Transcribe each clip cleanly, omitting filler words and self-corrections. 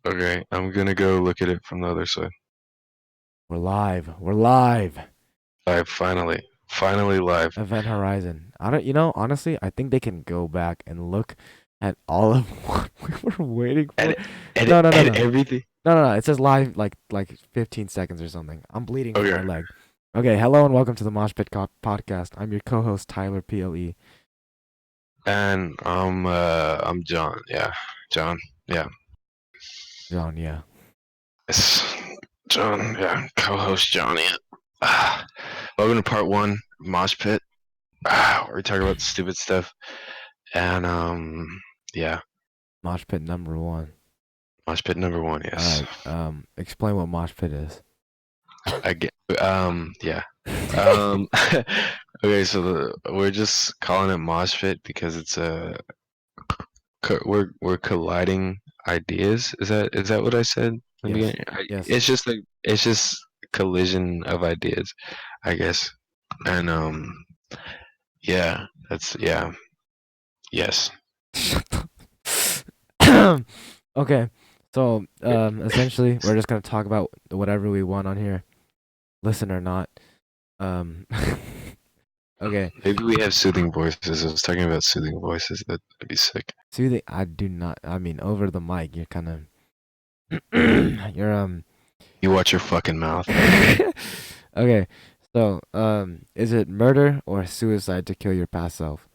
Okay, I'm gonna go look at it from the other side. We're live. We're live. Live, finally live. Event Horizon. I don't. You know, honestly, I think they can go back and look at all of what we were waiting for. And and No, no, no, and no, everything. no, no, no. It says live like 15 seconds or something. I'm bleeding from my Okay, leg. Okay, hello and welcome to the Moshpit podcast. I'm your co-host Tyler PLE. and I'm John. Yeah, John. Yeah, John, yeah. it's John. Yeah, co-host Johnny. Ah, welcome to part one, Mosh Pit. Where we talk about stupid stuff, and yeah, Moshpit number one. Mosh Pit number one. All Yes, right. Explain what Moshpit is. I get. Yeah. Okay, so we're just calling it Mosh Pit because it's a we're colliding ideas. Is that what I said in the Yes. beginning? Yes. It's just collision of ideas, I guess. And yeah, that's yeah, yes. Okay. So, essentially, we're just gonna talk about whatever we want on here, listen or not. Um, okay. Maybe we have soothing voices. I was talking about soothing voices. That'd be sick. Soothing. I do not. I mean, over the mic, you're kind of. You're You watch your fucking mouth. Okay. So, is it murder or suicide to kill your past self?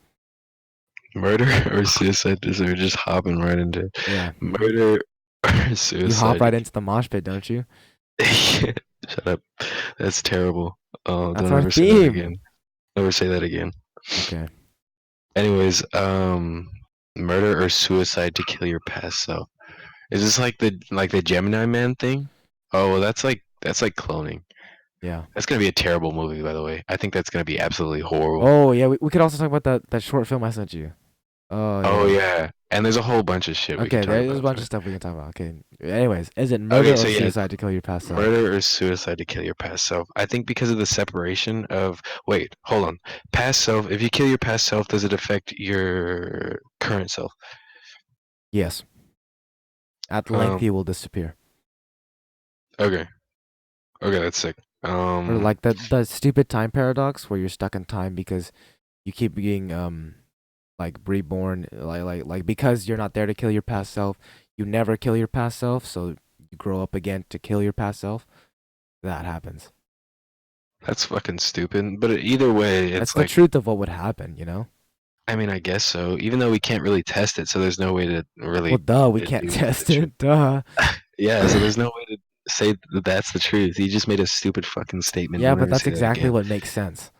Murder or suicide? So we're just hopping right into Yeah. murder or You hop suicide. right into the mosh pit, don't you? Shut up. That's terrible. Oh, That's don't our ever say that theme. again. Never say that again. Okay. Anyways, murder or suicide to kill your past self. Is this like the Gemini Man thing? Oh, well, that's like cloning. Yeah. That's gonna be a terrible movie, by the way. I think that's gonna be absolutely horrible. Oh yeah. We could also talk about that short film I sent you. Oh Oh yeah. yeah, and there's a whole bunch of shit we can Okay, talk there's a about bunch too. of stuff we can talk about. Okay. Anyways, is it Okay, murder so or yeah, suicide to kill your past self? murder or suicide to kill your past self. I think because of the separation of wait, hold on. Past self, if you kill your past self, does it affect your current self? Yes. At length, Um, he will disappear. okay. Okay, that's sick. Or like the stupid time paradox where you're stuck in time because you keep being like reborn, like because you're not there to kill your past self, you never kill your past self, so you grow up again to kill your past self. That happens. that's fucking stupid. But either way, That's it's the like, truth of what would happen, you know? I mean, I guess so. Even though we can't really test it, so there's no way to Well, really duh, we can't deduce the test truth. it. Duh. Yeah, so there's no way to say that that's the truth. He just made a stupid fucking statement. Yeah, Don't but ever that's say that exactly again. what makes sense.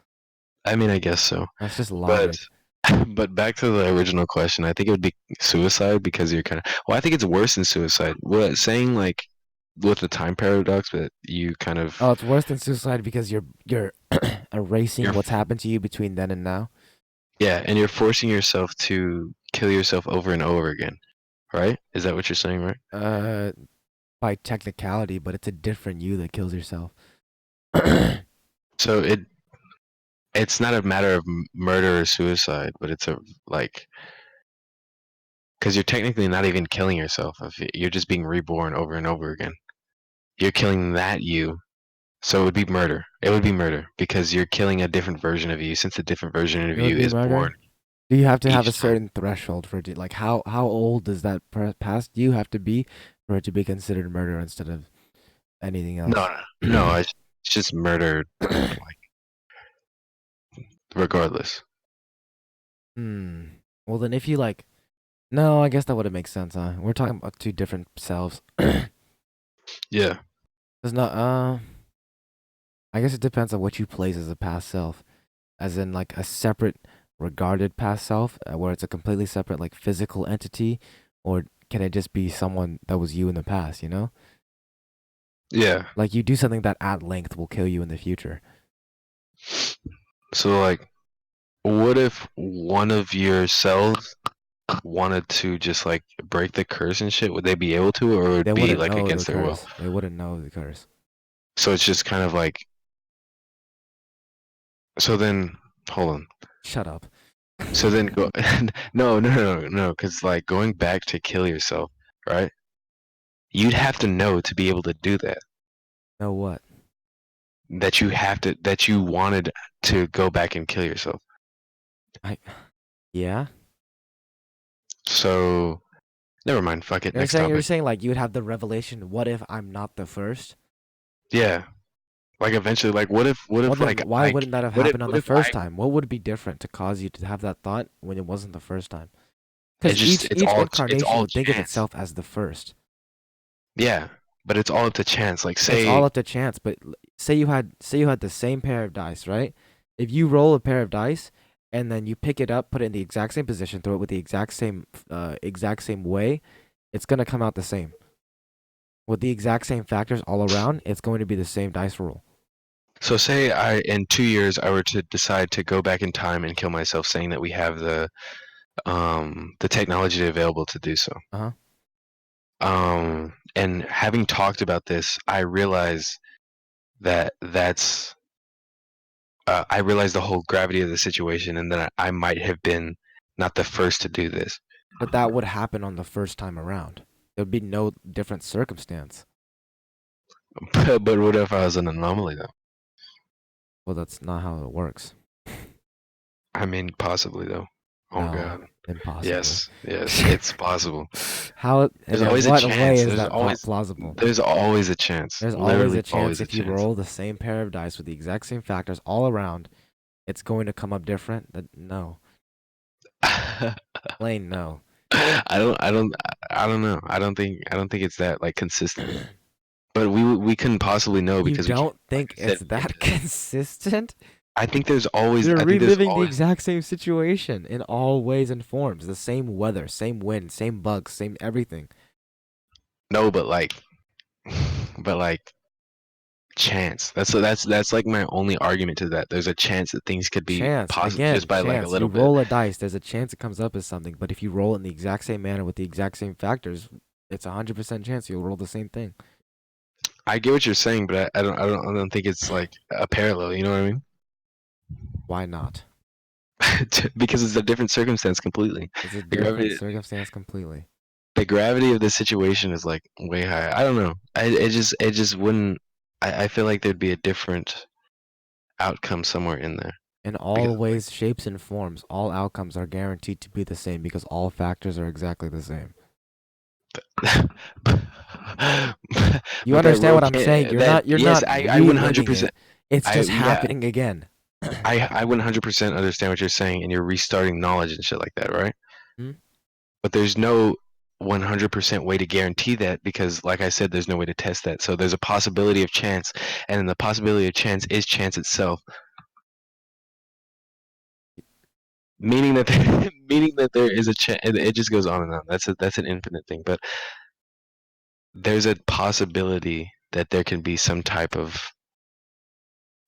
I mean, I guess so. That's just But logic. but back to the original question, I think it would be suicide because you're kind of well, I think it's worse than suicide. What saying like with the time paradox, but you kind of Oh, it's worse than suicide because you're erasing you're what's happened to you between then and now. yeah, and you're forcing yourself to kill yourself over and over again, right? Is that what you're saying, right? Uh, by technicality, but it's a different you that kills yourself. So it's not a matter of murder or suicide, but it's a like because you're technically not even killing yourself. If you're just being reborn over and over again. You're killing that you. So it would be murder. It would be murder because you're killing a different version of you since a different version of It would you be is born murder. Do you have to have a each time. certain threshold for it? Like how old does that past you have to be for it to be considered murder instead of anything No, else? no, no. It's just murder, like regardless. Hmm. Well, then if you like, no, I guess that wouldn't make sense, huh? We're talking about two different selves. Yeah, There's not. I guess it depends on what you place as a past self, as in like a separate, regarded past self, where it's a completely separate like physical entity, or can it just be someone that was you in the past? You know, yeah. like you do something that at length will kill you in the future. So like, what if one of your cells wanted to just like break the curse and shit? Would they be able to, or would They it be wouldn't like know the against their will? curse. They wouldn't know the curse. So it's just kind of like. So then, hold on. Shut up. So then go. No, no, no, no, because like going back to kill yourself, right? You'd have to know to be able to do that. Know what? That you wanted to go back and kill yourself. I yeah. So never mind. Fuck it. Next You're topic. saying like you would have the revelation. What if I'm not the first? Yeah. Like eventually, like what Well if then, like why wouldn't that have happened on what the if first time? What would be different to cause you to have that thought when it wasn't the first time? Because each it's incarnation all would think of chance. itself as the first. Yeah, but it's all up to chance. Like It's all say up to chance. But say you had the same pair of dice, right? If you roll a pair of dice and then you pick it up, put it in the exact same position, throw it with the exact same way, it's gonna come out the same. With the exact same factors all around, it's going to be the same dice roll. so say I in 2 years I were to decide to go back in time and kill myself, saying that we have the technology available to do so. Uh huh. And having talked about this, I realize that's I realize the whole gravity of the situation, and that I might have been not the first to do this. But that would happen on the first time around. There would be no different circumstance. But what if I was an anomaly though? Well, that's not how it works. I mean, possibly though. Oh No, God. impossibly. Yes, yes, it's possible. How and There's in always a what way chance. is that plausible? There's always a chance. There's always Literally a chance always a if you chance. roll the same pair of dice with the exact same factors all around, it's going to come up different. That no, plain no. I don't know. I don't think it's that like consistent. But we couldn't possibly know You because we can't, don't like think I said, it's that consistent? You're I think there's reliving the always exact same situation in all ways and forms. The same weather, same wind, same bugs, same everything. no, but like chance. That's like my only argument to that. There's a chance that things could be Chance, possible just again, by like a chance. You little bit. roll a dice, there's a chance it comes up as something, but if you roll it in the exact same manner with the exact same factors, it's 100% chance you'll roll the same thing. I get what you're saying, but I don't think it's like a parallel. You know what I mean? Why not? Because it's a different circumstance completely. It's a The different gravity, circumstance completely. the gravity of the situation is like way higher. I don't know. It just wouldn't. I feel like there'd be a different outcome somewhere in there In because all of ways, shapes, and forms, all outcomes are guaranteed to be the same because all factors are exactly the same. like. You But that understand road what I'm saying? can't. That You're yes, not I reliving 100%. it. It's I just yeah. happening again. I 100% understand what you're saying, and you're restarting knowledge and shit like that, right? Hmm? But there's no 100% way to guarantee that because, like I said, there's no way to test that. So there's a possibility of chance, and then the possibility of chance is chance itself, meaning that meaning that there is a chance. It just goes on and on. That's an infinite thing, but there's a possibility that there can be some type of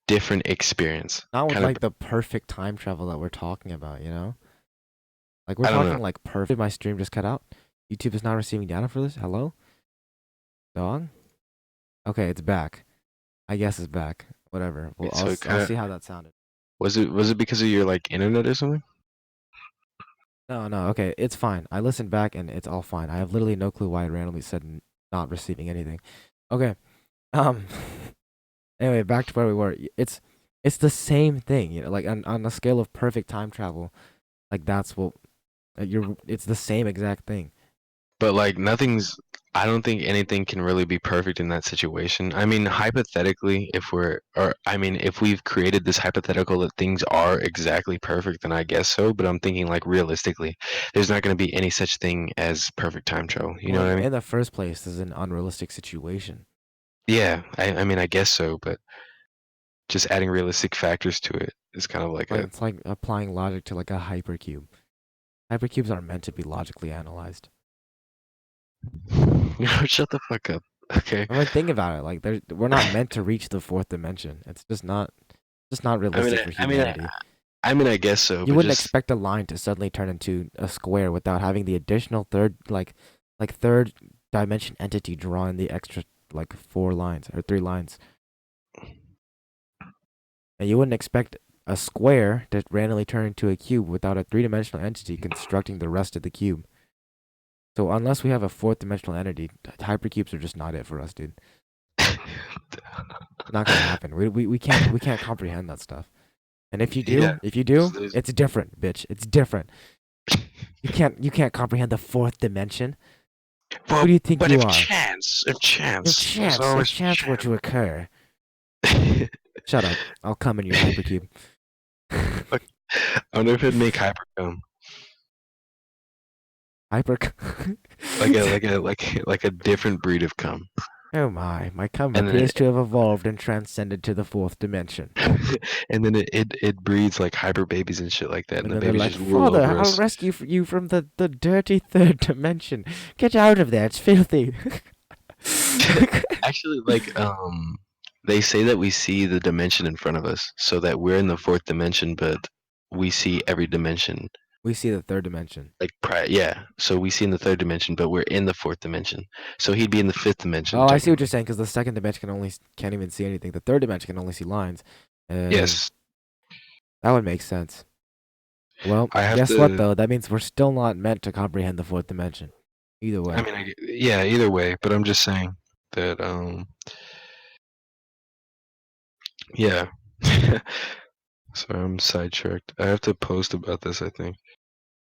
different experience. Not with Kind of, like the perfect time travel that we're talking about, you know? Like we're I don't know. talking like perfect. My stream just cut out. YouTube is not receiving data for this. Hello? Dog? Okay, it's back. I guess it's back. Whatever. Well, So it I'll kind of see how that sounded. was it because of your like internet or something? No, no, okay, it's fine. I listened back and it's all fine. I have literally no clue why it randomly said not receiving anything. Okay. Um anyway, back to where we were. It's the same thing, you know, like on a scale of perfect time travel, like that's what it's the same exact thing. But like nothing's I don't think anything can really be perfect in that situation. I mean, hypothetically, if we've created this hypothetical that things are exactly perfect, then I guess so. But I'm thinking like realistically, there's not going to be any such thing as perfect time travel. You Well, know what I mean? in the first place, this is an unrealistic situation. Yeah, I mean, I guess so. But just adding realistic factors to it is kind of like Like a it's like applying logic to like a hypercube. Hypercubes aren't meant to be logically analyzed. shut the fuck up. Okay. I mean, think about it. Like, we're not meant to reach the fourth dimension. It's just not I mean, realistic for humanity. I guess so. You But wouldn't just expect a line to suddenly turn into a square without having the additional third dimension entity draw in the extra like 4 lines or 3 lines. And you wouldn't expect a square to randomly turn into a cube without a three-dimensional entity constructing the rest of the cube. So unless we have a fourth dimensional entity, hypercubes are just not it for us, dude. Not gonna happen. We can't comprehend that stuff. And if you Yeah. do, if you do, There's, it's different, bitch. It's different. You can't comprehend the fourth dimension. Who well, do you think but you if are? there's If always chance were chance. to occur. Shut up. I'll come in your hypercube. Like, I wonder if it'd make Hyper come. Hyper. Like a different breed of cum. Oh my cum And then appears to have evolved and transcended to the fourth dimension. and then it breeds like hyper babies and shit like that, and And the then they're babies like, just rule Father, over I'll us. rescue you from the dirty third dimension. Get out of there, it's filthy. Actually, they say that we see the dimension in front of us, so that we're in the fourth dimension, but we see every dimension. We see the third dimension. Yeah. So we see in the third dimension, but we're in the fourth dimension. So he'd be in the fifth dimension Oh, I see what technically. you're saying, because the second dimension can't even see anything. The third dimension can only see lines. Uh, Yes, that would make sense. Well, I have guess what to. though? That means we're still not meant to comprehend the fourth dimension. Either I way. mean, yeah. Either way, but I'm just saying that. Yeah. So I'm sidetracked. I have to post about this, I think.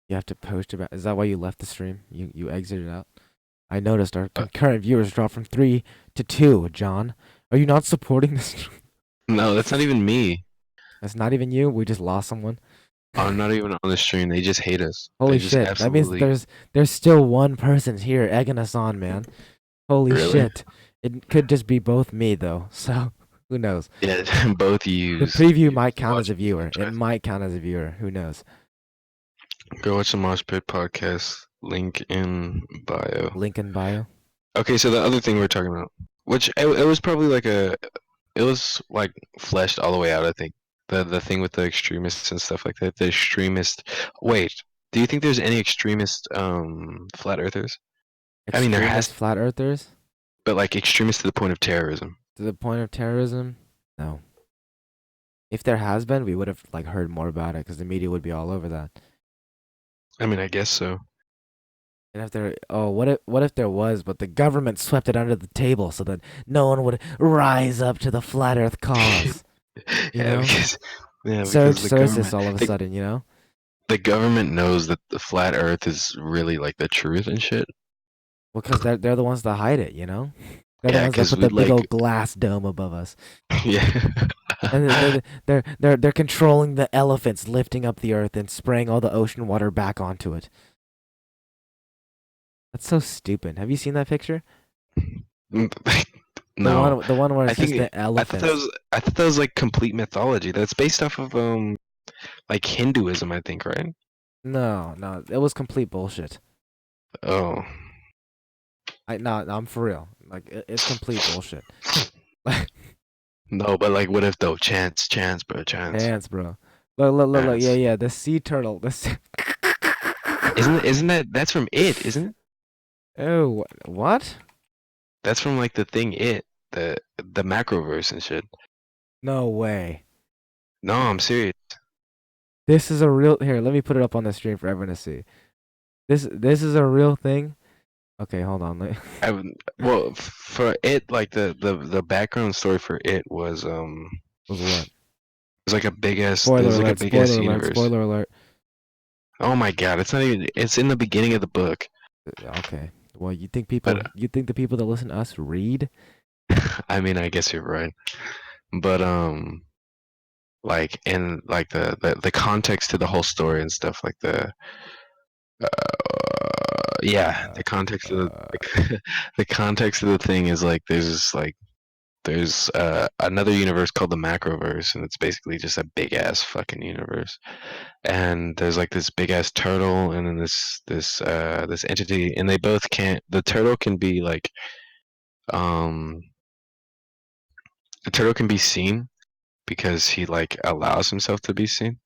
You have to post about. Is that why you left the stream? You exited out. I noticed our Uh, concurrent viewers dropped from 3 to 2. John, are you not supporting this? no, that's not even me. That's not even you. We just lost someone. I'm not even on the stream. They just hate us. They Holy just shit! That means absolutely. there's still one person here egging us on, man. Holy Really? shit! It could just be both me though. So who knows? Yeah, both The use preview use might count as watch a viewer. It drive. might count as a viewer. Who knows? Go watch the Moshpit podcast. Link in bio. Link in bio. Okay, so the other thing we're talking about, which it was probably it was like fleshed all the way out. I think the thing with the extremists and stuff like that. The extremist. Wait, do you think there's any extremist flat earthers? I mean, there has, Extremist flat earthers but like extremist to the point of terrorism. to the point of terrorism. No. If there has been, we would have like heard more about it because the media would be all over that. I mean, I guess so. And if there, oh, what if there was, but the government swept it under the table so that no one would rise up to the flat Earth cause. You Yeah, know, because Surge the Sources government all of a sudden. You know, the government knows that the flat Earth is really like the truth and shit. because they're the ones that hide it. You know, they're the Yeah, ones that because put we the big like old glass dome above us, yeah. and they're controlling the elephants lifting up the Earth and spraying all the ocean water back onto it. That's so stupid. Have you seen that picture? The No, one where I it's just think the elephants. I thought that was like complete mythology. That's based off of like Hinduism, I think, right? No, no, it was complete bullshit. Oh. No, I'm for real. Like it's complete bullshit. Like No, but like what if though? Chance, bro, chance. hands, bro. Look. Yeah, Chance. yeah. The sea turtle. Isn't that's from it, isn't it? Oh, what? That's from like the thing the macroverse and shit. No way. No, I'm serious. This is a real. Here, let me put it up on the stream for everyone to see. This is a real thing. Okay, hold on. Well, for it, like the background story for it Was what? was like a big ass. Spoiler There's like a alert! big ass Spoiler alert! universe. Spoiler alert! Oh my god, it's not even. It's in the beginning of the book, Okay. Well, but you think the people that listen to us read? I mean, I guess you're right. But like in like the context to the whole story and stuff, like yeah, Uh, the context of uh, the context of the thing is like there's another universe called the macroverse, and it's basically just a big ass fucking universe. And there's like this big ass turtle, and then this entity, and they both can't. The turtle can be like um the turtle can be seen because he like allows himself to be seen.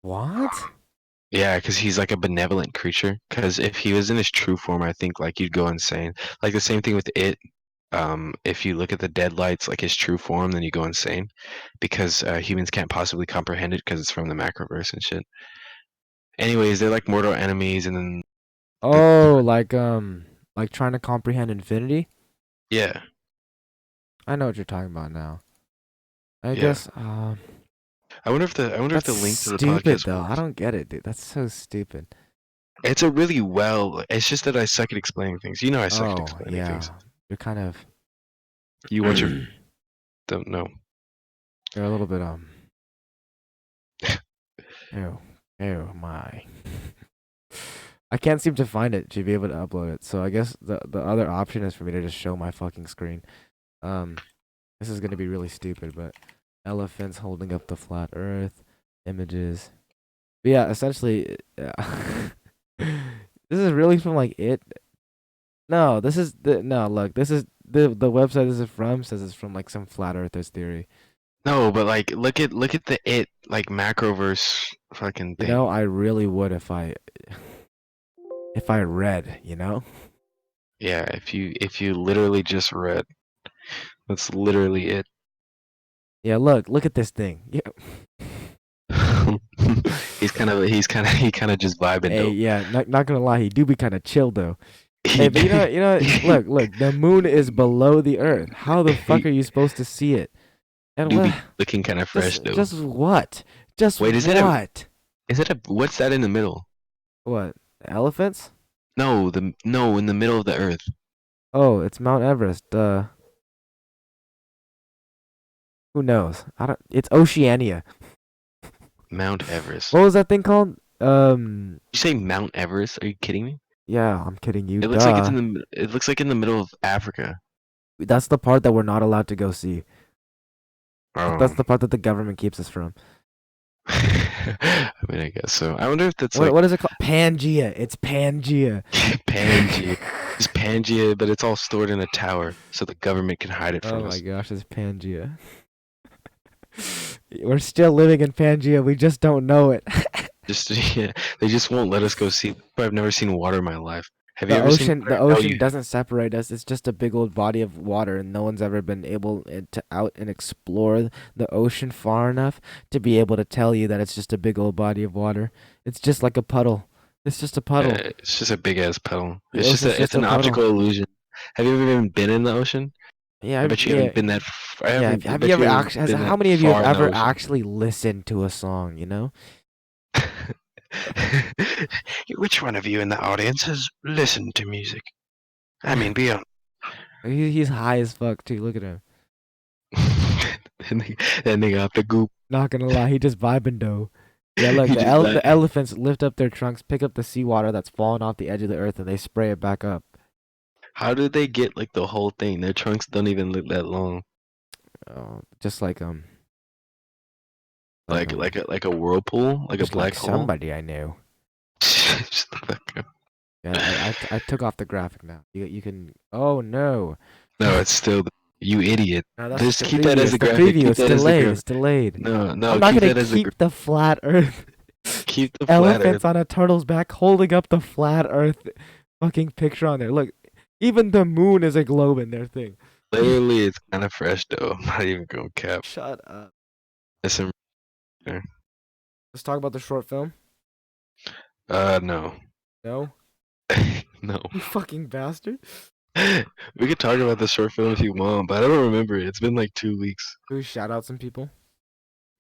what? Yeah, because he's like a benevolent creature. Because if he was in his true form, I think like you'd go insane. Like the same thing with it. If you look at the deadlights, like his true form, then you go insane, because humans can't possibly comprehend it because it's from the macroverse and shit. Anyways, they're like mortal enemies, and then Oh, like trying to comprehend infinity. Yeah, I know what you're talking about now. I yeah. guess I wonder if that's the link to the stupid podcast though. I works. don't get it, dude. That's so stupid. It's a really well. It's just that I suck at explaining things. You know, I suck at Oh explaining things. yeah, you're kind of You want your you're don't know. a little bit ew ew my. I can't seem to find it to be able to upload it. So I guess the other option is for me to just show my fucking screen. Um, this is gonna be really stupid, but elephants holding up the flat Earth, images. But yeah, essentially, this is really from like it. No, this is the no. Look, this is the website this is from says it's from like some flat earthers theory. No, but like, look at the it like macroverse fucking You know, thing. I really would if I read. You know. Yeah, if you literally just read, that's literally it. Yeah, look at this thing. Yeah. He kind of just vibing Hey, though. yeah, not gonna lie, he do be kind of chill though. He Hey, but d- you know, look, the moon is below the Earth. How the fuck he are you supposed to see it? And do what? be looking kind of fresh though. Just what? Just Wait, what? is it a what's that in the middle? What? Elephants? No, in the middle of the earth. Oh, it's Mount Everest. Who knows? I don't. It's Oceania. Mount Everest. What was that thing called? You say Mount Everest? Are you kidding me? Yeah, I'm kidding you. It looks like Duh. it looks like in the middle of Africa. That's the part that we're not allowed to go see. That's Oh. the part that the government keeps us from. I mean, I guess so. I wonder if that's What like what is it called? Pangea. It's Pangea. Pangea. It's Pangea, but it's all stored in a tower, so the government can hide it Oh from my us. gosh, it's Pangea. We're still living in Pangea. We just don't know it. Just yeah, they just won't let us go see. I've never seen water in my life. Have you The ever seen ocean, the water? No, ocean you. doesn't separate us. It's just a big old body of water, and no one's ever been able to out and explore the ocean far enough to be able to tell you that it's just a big old body of water. It's just like a puddle. It's just a puddle. It's just a big ass puddle. The ocean's It's just a an puddle. optical illusion. Have you ever even been in the ocean? Yeah, I bet you yeah, haven't been that. I yeah. haven't. I Have you bet you ever haven't actually? been that How many of you have far in the ever ocean. actually listened to a song? You know, Which one of you in the audience has listened to music? I mean, be honest. he's high as fuck too. Look at him. That nigga off the goop. Not gonna lie, he just vibing though. Yeah, look, He just the like, elephants lift up their trunks, pick up the seawater that's fallen off the edge of the earth, and they spray it back up. how did they get like the whole thing? Their trunks don't even look that long. Just Like a whirlpool, like a just like black hole. somebody I knew. Shut the fuck up. Yeah, I took off the graphic now. You can. Oh no, No, it's still you idiot. no, that's just Just the keep that preview. as It's a the graphic. preview. Keep It's that as the delayed. graphic. It's delayed. No, I'm no, not keep gonna that as the keep the flat Earth. keep the flat Earth. Elephants on a turtle's back holding up the flat Earth fucking picture on there. Look, even the moon is a globe in their thing. Literally, it's kind of fresh though. I'm not even gonna cap. Shut up. There's some Let's talk about the short film. no, No, no. you fucking bastard. We could talk about the short film if you want, but I don't remember it. It's been like 2 weeks. Can we shout out some people?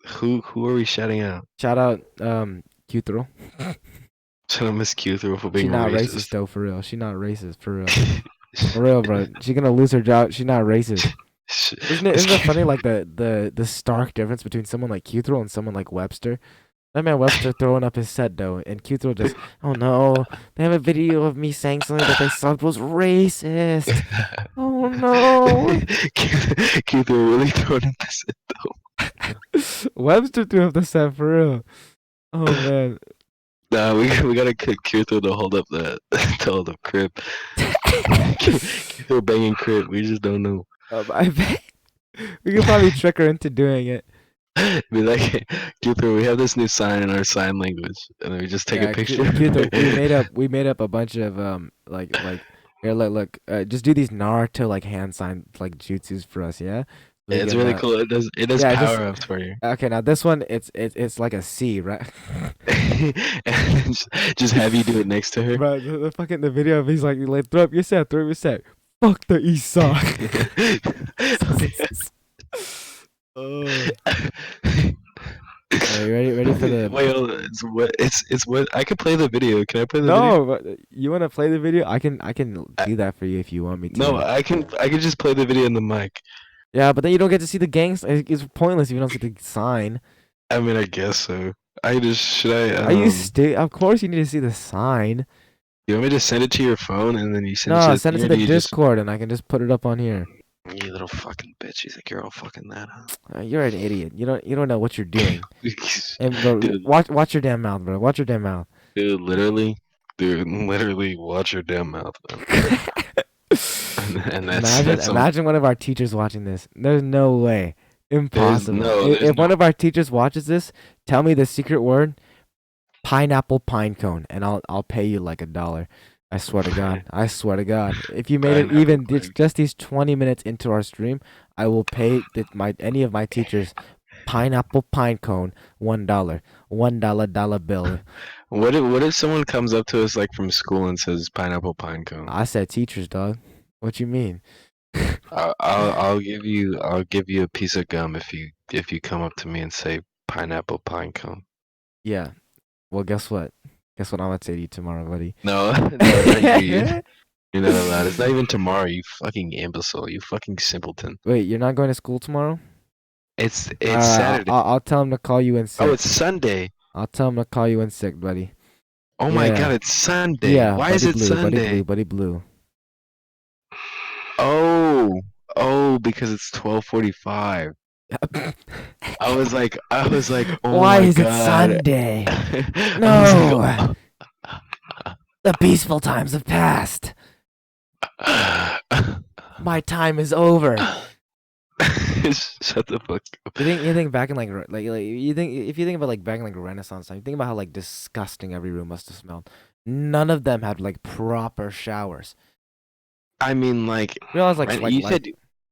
Who are we shouting out? Shout out Q-Thrill. Shout out Miss Q through for She being not racist racist. though, for real. She not racist, for real. For real, bro. She gonna lose her job. She not racist. Miss Isn't it Q. funny like the stark difference between someone like Q-Thrill and someone like Webster? That man Webster throwing up his set though, and Q-Thrill just, oh no, they have a video of me saying something that they thought was racist. Oh no. Q through really throwing up this. Webster threw up the set for real. Oh man. Nah, we gotta get Q through to hold up the to hold up crib. Q through banging crib. We just don't know. I bet we could probably trick her into doing it. Be like, Cooper, we have this new sign in our sign language, and then we just take a Yeah, picture. Q, we made up a bunch of like here look, just do these Naruto like hand sign like jutsus for us, yeah? We It's get really that. cool. It does Yeah, just power ups for you. okay. Now this one, it's like a C, right? And just have you do it next to her. Bro, the fucking the video of he's like throw up your set, throw up your set. Fuck the East Side. Oh. All right, ready for the Wait, hold on. It's what I can play the video. Can I play the video? no? But you want to play the video? I can I, do that for you if you want me no, to. I can just play the video in the mic. Yeah, but then you don't get to see the gangs. It's pointless if you don't see the sign. I mean, I guess so. I just should I Are you Of course you need to see the sign. you want me to send it to your phone and then you send it to No, the send it thing, to or the do you just Discord and I can just put it up on here. you little fucking bitch? You think you're all fucking that, huh? You're an idiot. You don't know what you're doing. And bro, Dude, watch your damn mouth, bro. Watch your damn mouth. dude, literally, watch your damn mouth, man. And Imagine, that's some. imagine one of our teachers watching this. There's no way. Impossible. There's If one no. of our teachers watches this, tell me the secret word, pineapple pine cone, and I'll pay you like $1. I swear to God. I swear to God. If you made it Pineapple even pie. just these 20 minutes into our stream, I will pay my any of my teachers pineapple pine cone $1. $1 bill. What if someone comes up to us like from school and says pineapple pine cone? I said teachers, dog. What you mean? I'll give you a piece of gum if you come up to me and say pineapple pine cone. Yeah. Well, guess what? Guess what I'm gonna say to you tomorrow, buddy. No, no, not you. You're not allowed. It's not even tomorrow. You fucking imbecile. You fucking simpleton. Wait, you're not going to school tomorrow? It's Alright, Saturday. I'll tell him to call you in Oh, sick. it's Sunday. I'll tell him to call you in sick, buddy. Oh my God, Yeah. it's Sunday. Yeah, Why is buddy it blue, buddy Sunday? blue, buddy blue. Oh, oh, because it's 12:45. I was like, oh Why my is it God. Sunday? I was like, No! The peaceful times have passed. My time is over. shut the fuck up. You think back in like you think if you think about like back in like Renaissance time, you think about how like disgusting every room must have smelled. None of them had like proper showers. I mean, like, Realize like you said,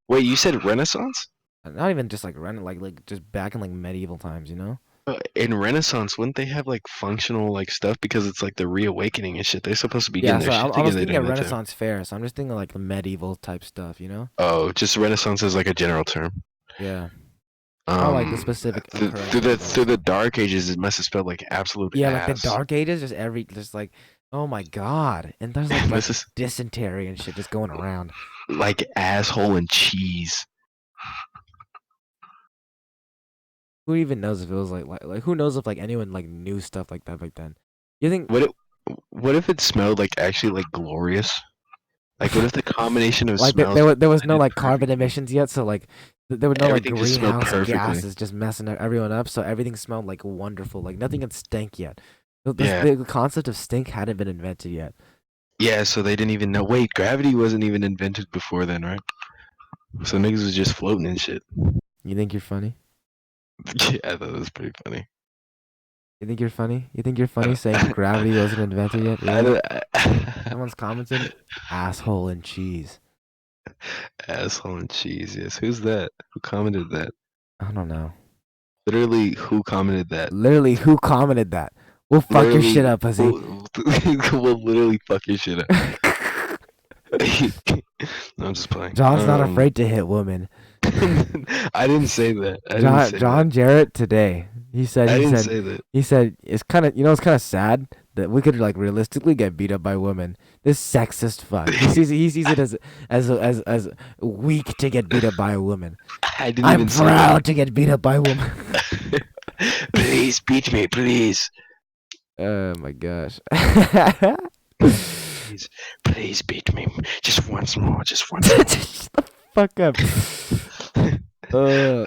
wait, you said Renaissance? not even just like like just back in like medieval times, you know? In Renaissance, wouldn't they have like functional like stuff because it's like the reawakening and shit? They're supposed to be Yeah, getting their so shit I was together thinking of during that time. Renaissance fair, so I'm just thinking like the medieval type stuff, you know? Oh, just Renaissance is like a general term. Yeah. Not like the Um, specific through occurrence the of through the Renaissance. Dark Ages, it must have spelled like absolute Yeah, like the ass. Dark Ages, just like, oh my God, and there's like This is dysentery and shit just going around. like asshole and cheese. Who even knows if it was like who knows if like anyone like knew stuff like that back then? You think What it, what if it smelled like actually like glorious? Like what if the combination of like smells just there was no blended like carbon perfectly? emissions yet, so like there were no like Everything just smelled greenhouse perfectly. gases just messing everyone up, so everything smelled like wonderful, like nothing had stink yet. Yeah. The concept of stink hadn't been invented yet. Yeah, so they didn't even know. Wait, gravity wasn't even invented before then, right? So niggas was just floating and shit. You think you're funny? Yeah, I thought it was pretty funny. You think you're funny? You think you're I funny saying gravity wasn't invented yet? I Really? don't, Someone's commented, asshole and cheese. asshole and cheese. Yes, who's that? Who commented that? I don't know. Literally, who commented that? Literally, who commented that? We'll fuck your shit Literally, up, pussy. who will literally fuck your shit up? No, I'm just playing. John's not afraid to hit women. I didn't say that. I didn't say that. John Jarrett today. I didn't say that. He said it's kind of it's kind of sad that we could like realistically get beat up by women. This sexist fuck. He sees it as weak to get beat up by a woman. I didn't I'm even say proud to get beat up by a woman. that. Please beat me, please. Oh my gosh. Please, please beat me. Just once more. Just once more. Shut the fuck up. Uh,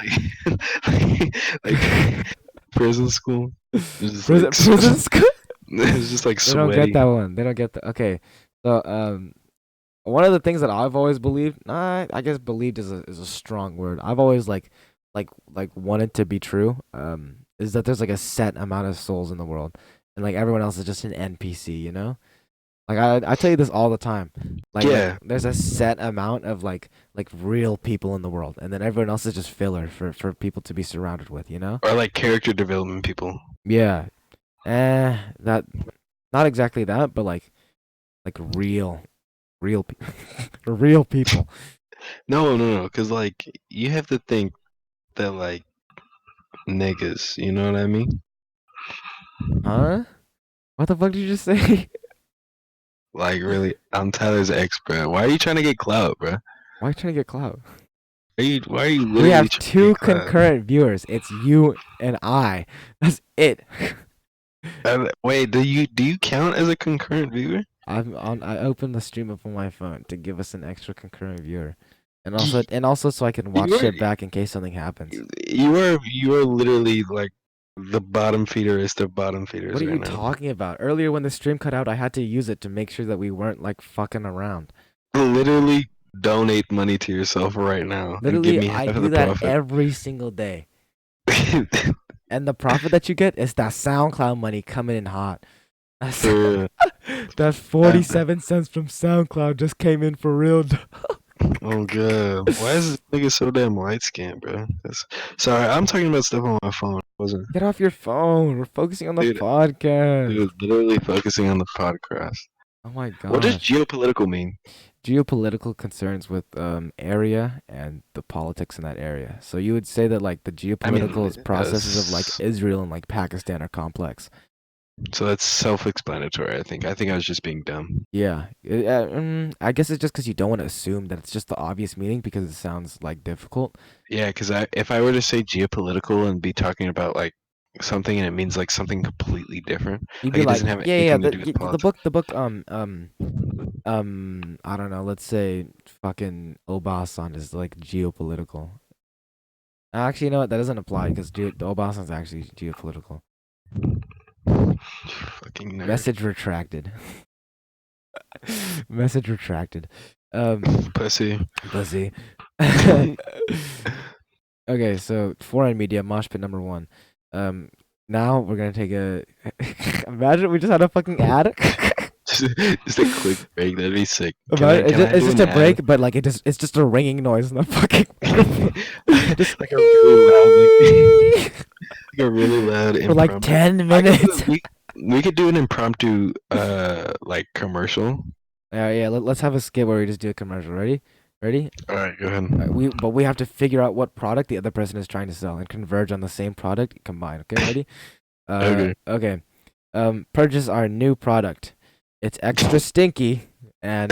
like prison school. It was just prison, like prison school. it was just like They don't get sweaty. that one. They don't get that. Okay, so one of the things that I've always believed, I guess believed is a strong word. I've always like wanted to be true. Is that there's like a set amount of souls in the world, and like everyone else is just an NPC. You know, Like I tell you this all the time. Like Yeah, there's a set amount of like real people in the world, and then everyone else is just filler for people to be surrounded with. You know? or like character development people. Yeah. That not exactly that, but like real people, real people. No, no, no, because like you have to think that like niggas, you know what I mean? Huh? What the fuck did you just say? Like really, I'm Tyler's ex, bro. Why are you trying to get clout, bro? Why are you trying to get clout? Why are you We literally have trying to two get clout? concurrent viewers. It's you and I. That's it. Wait, do you count as a concurrent viewer? I opened the stream up on my phone to give us an extra concurrent viewer. You, And also so I can watch you are shit back in case something happens. you are literally like the bottom feederist of bottom What feeders are you right now. talking about? Earlier when the stream cut out, I had to use it to make sure that we weren't like fucking around. Literally donate money to yourself right now and give Literally, me half I of do the that profit. every single day. And the profit that you get is that SoundCloud money coming in hot. That's For that uh, 47 cents from SoundCloud just came in for real. oh god, why is this nigga so damn light skinned, bro? Sorry, I'm talking about stuff on my phone. Wasn't Get off your phone. We're focusing on the dude? podcast. Dude, literally focusing on the podcast. Oh my What does gosh. geopolitical mean? Geopolitical concerns with area and the politics in that area. So you would say that like the I mean, geopolitical processes of like Israel and like Pakistan are complex. so that's self-explanatory. I think I was just being dumb. Yeah, I guess it's just because you don't want to assume that it's just the obvious meaning because it sounds like difficult. Yeah, because if I were to say geopolitical and be talking about like something and it means like something completely different, You'd like be it like, doesn't have yeah, yeah, anything to do with politics. the book, I don't know, let's say fucking Obasan is like geopolitical. Actually, you know what? That doesn't apply because the Obasan's actually geopolitical. Fucking nerd. Message retracted. Message retracted. Pussy. Pussy. Okay, so foreign media, Moshpit number one. Um, Now we're gonna take a. Imagine we just had a fucking ad. Just a quick break. That'd be sick. Can I Imagine, can I it's do just an a ad? break, but like it's just a ringing noise in the fucking microphone. Just Like a really loud like a really loud for like impromptu. 10 I could do minutes. we could do an impromptu like commercial. Yeah, let's have a skit where we just do a commercial. Ready? Ready? All right, go ahead. We have to figure out what product the other person is trying to sell and converge on the same product combined. Okay, ready? Okay. Okay. Purchase our new product. It's extra stinky and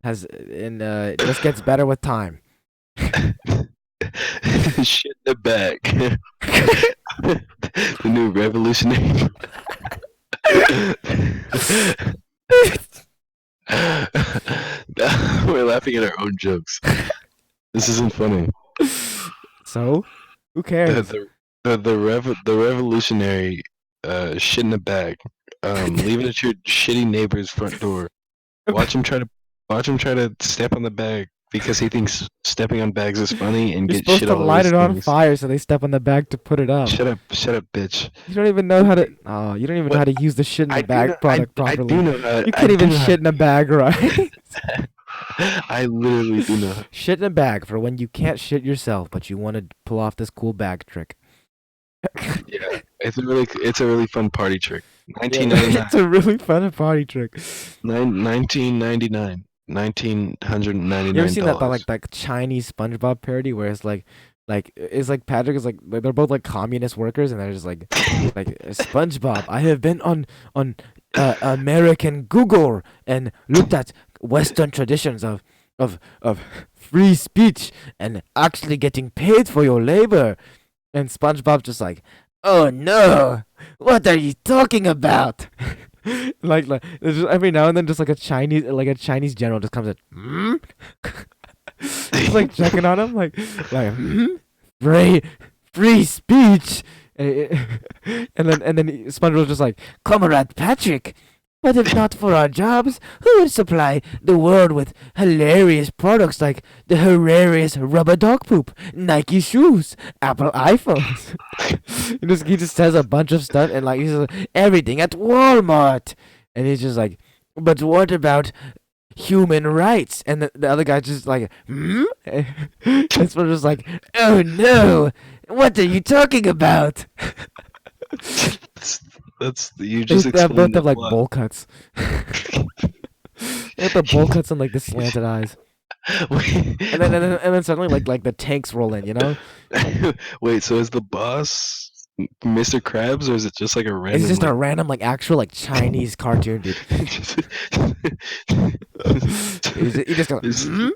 just gets better with time. Shit in the bag. The new revolutionary. We're laughing at our own jokes. This isn't funny. So, who The cares? the the revolutionary shit in a bag. Leave it at your shitty neighbor's front door. Watch him try to step on the bag because he thinks stepping on bags is funny and You're get supposed shit to all over light his it on things. fire so they step on the bag to put it up. Shut up, bitch. You don't even know how to. Oh, you don't even know What how to use the shit in I the do bag know, product I do properly. know how You I can't do even know how. shit in a bag, right? I literally do know. Shit in a bag for when you can't shit yourself, but you want to pull off this cool bag trick. Yeah, it's a really fun party trick. Yeah, 1999, it's a really fun party trick. 1999, You ever seen that $1,999. that Chinese SpongeBob parody where it's like Patrick is like they're both like communist workers and they're just like SpongeBob. I have been on American Google and looked at Western traditions of free speech and actually getting paid for your labor. And SpongeBob just like, oh no, what are you talking about? There's just every now and then just like a Chinese general just comes in, hmm? Just like checking on him, hmm? free free speech, and then SpongeBob's just like, Comrade Patrick. But if not for our jobs, who would supply the world with hilarious products like the hilarious rubber dog poop, Nike shoes, Apple iPhones? He just says a bunch of stuff and like he says everything at Walmart, and he's just like, But what about human rights? And the other guy just like, hmm? And so just like, oh no, what are you talking about? That's, that's you They just both explained the have like plot. bowl cuts. They have the bowl cuts and like the slanted eyes. Wait, And then suddenly like the tanks roll in, you know? wait, so is the boss Mr. Krabs or is it just like a It's random just a like random like actual like Chinese cartoon dude. just, He just goes, there's, hmm?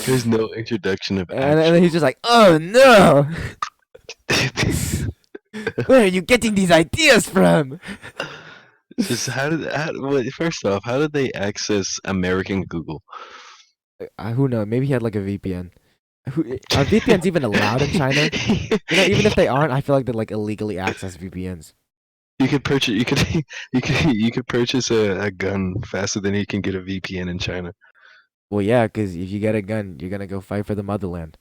there's no introduction of And then he's actual just like, oh no, where are you getting these ideas from? just wait, first off, how did they access American Google? Who knows? Maybe he had like a VPN. Are VPNs even allowed in China? You know, even if they aren't, I feel like they like illegally access VPNs. You could purchase a gun faster than you can get a VPN in China. Well, yeah, because if you get a gun, you're gonna go fight for the motherland.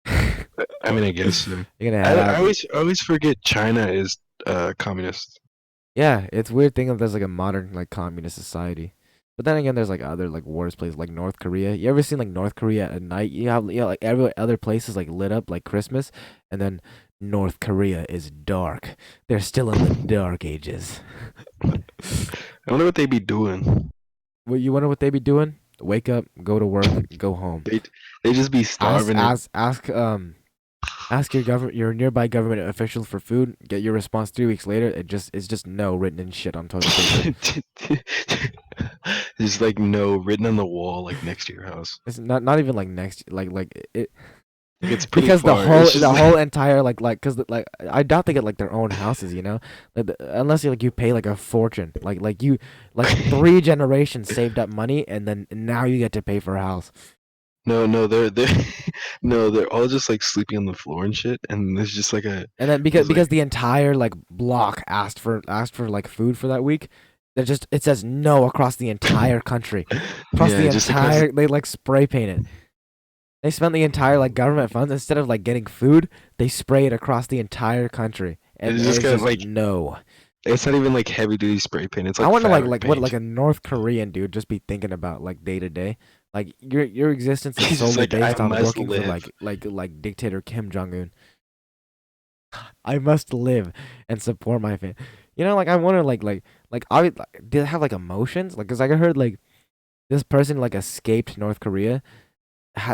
I mean, I guess so. You're gonna head out. I always forget China is communist. Yeah, it's weird thinking of there's like a modern like communist society. But then again, there's like other like worse places like North Korea. You ever seen like North Korea at night? You know like every other place is like lit up like Christmas, and then North Korea is dark. They're still in the dark ages. I wonder what they be doing. Well, you wonder what they be doing? Wake up, go to work, go home. They they just be Ask starving it. ask ask ask your nearby government official for food. Get your response 3 weeks later. It's just no written in shit on toilet paper. There's like no written on the wall like next to your house. It's not even like next like it Like it's pretty because the far. whole It's just the like whole entire like because like I doubt they get like their own houses, you know, unless you pay like a fortune, like you like 3 generations saved up money and then now you get to pay for a house. no, they're no, they're all just like sleeping on the floor and shit. And there's just like a And then there's like because the entire like block asked for like food for that week, it says no across the entire country, across the yeah, just across. entire they like spray paint it. They spent the entire like government funds instead of like getting food, they spray it across the entire country, It's and just it's got just like no. it's not even like heavy duty spray paint. It's I like wonder fabric what paint. like a North Korean dude just be thinking about like day to day. Like your existence is He's just solely like I based on must working for live. like dictator Kim Jong Un. I must live and support my family. You know, like I wonder, did they have like emotions? Like, cause like I heard like this person like escaped North Korea.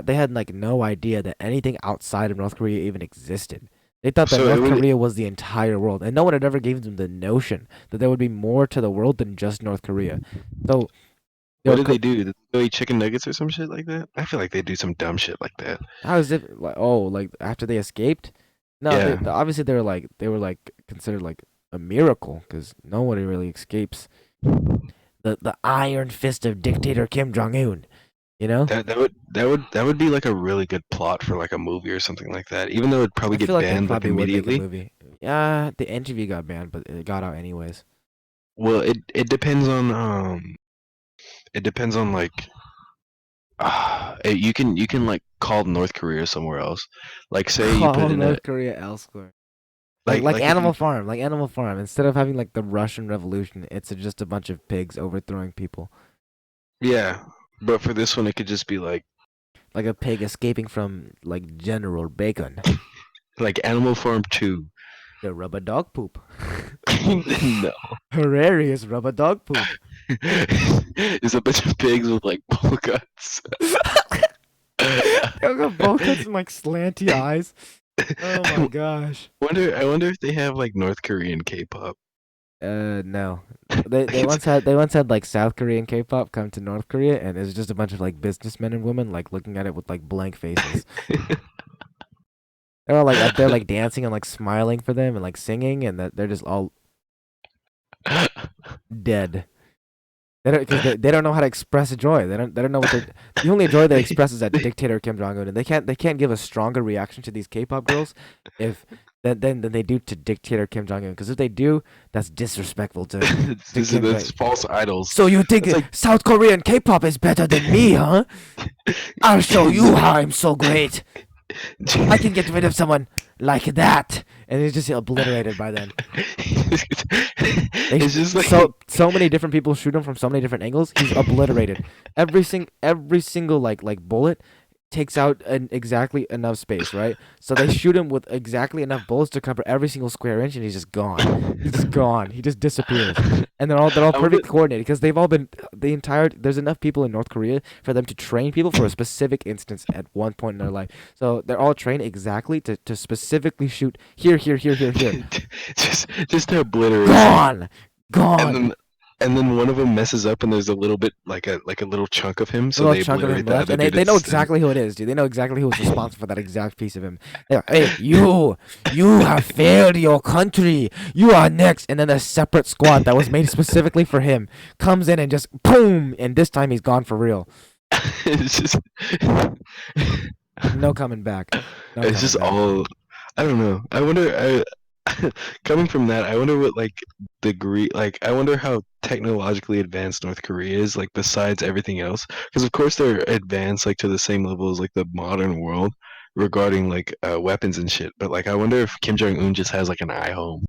They had like no idea that anything outside of North Korea even existed. They thought that So it North would. Korea was the entire world, and no one had ever gave them the notion that there would be more to the world than just North Korea. So they What were did they do? Did they go eat chicken nuggets or some shit like that? I feel like they do some dumb shit like that. how is it like like after they escaped? No, Yeah. obviously they were like considered like a miracle because no one really escapes the iron fist of dictator Kim Jong Un. You know, That would be like a really good plot for like a movie or something like that. Even though it'd probably I feel get like they banned like probably would make a immediately. movie. Yeah, the interview got banned, but it got out anyways. Well, it depends on it depends on like you can like call North Korea somewhere else. Like say you put Call in a North Korea elsewhere. Like like if you Animal Farm. Instead of having like the Russian Revolution, it's just a bunch of pigs overthrowing people. yeah, but for this one it could just be Like a pig escaping from like General Bacon. like Animal Farm 2. The rubber dog poop. No. Hilarious rubber dog poop. There's a bunch of pigs with like bowl cuts. They got bowl cuts and like slanty eyes. Oh my I gosh. I wonder if they have like North Korean K-pop. No. It's They once had like South Korean K-pop come to North Korea, and it's just a bunch of like businessmen and women like looking at it with like blank faces. They're all like up there like dancing and like smiling for them and like singing, and that they're just all dead. They don't because they don't know how to express joy. They don't know what they the only joy they express is at they- dictator Kim Jong Un, and they can't give a stronger reaction to these K-pop girls if than they do to dictator Kim Jong Un. Because if they do, that's disrespectful to Kim that's Jong. false idols. So you think It's like South Korean K-pop is better than me, huh? I'll show you how I'm so great. I can get rid of someone like that, and he's just obliterated by then. They It's just like so many different people shoot him from so many different angles. He's obliterated. Every single like bullet takes out an exactly enough space, right? So they shoot him with exactly enough bullets to cover every single square inch, and he's just gone. He's just gone. He just disappears, and they're all I wonder. perfectly coordinated because they've all been the entire. There's enough people in North Korea for them to train people for a specific instance at one point in their life. So they're all trained exactly to specifically shoot here, here, here, here, here. Just to obliterate something, Gone, and gone. then one of them messes up, and there's a little bit like a little chunk of him, A so little they chunk of him obliterate the left, other and they, dude they know instead. exactly who it is, dude. They know exactly who was responsible for that exact piece of him. They're like, hey, you have failed your country. You are next. And then a separate squad that was made specifically for him comes in and just boom, and this time he's gone for real. It's just No coming back. No it's coming just back. all. I don't know. I wonder. Coming from that, I wonder what like degree. Like, I wonder how technologically advanced North Korea is. Like, besides everything else, because of course they're advanced like to the same level as like the modern world regarding like weapons and shit. But like, I wonder if Kim Jong Un just has like an iHome.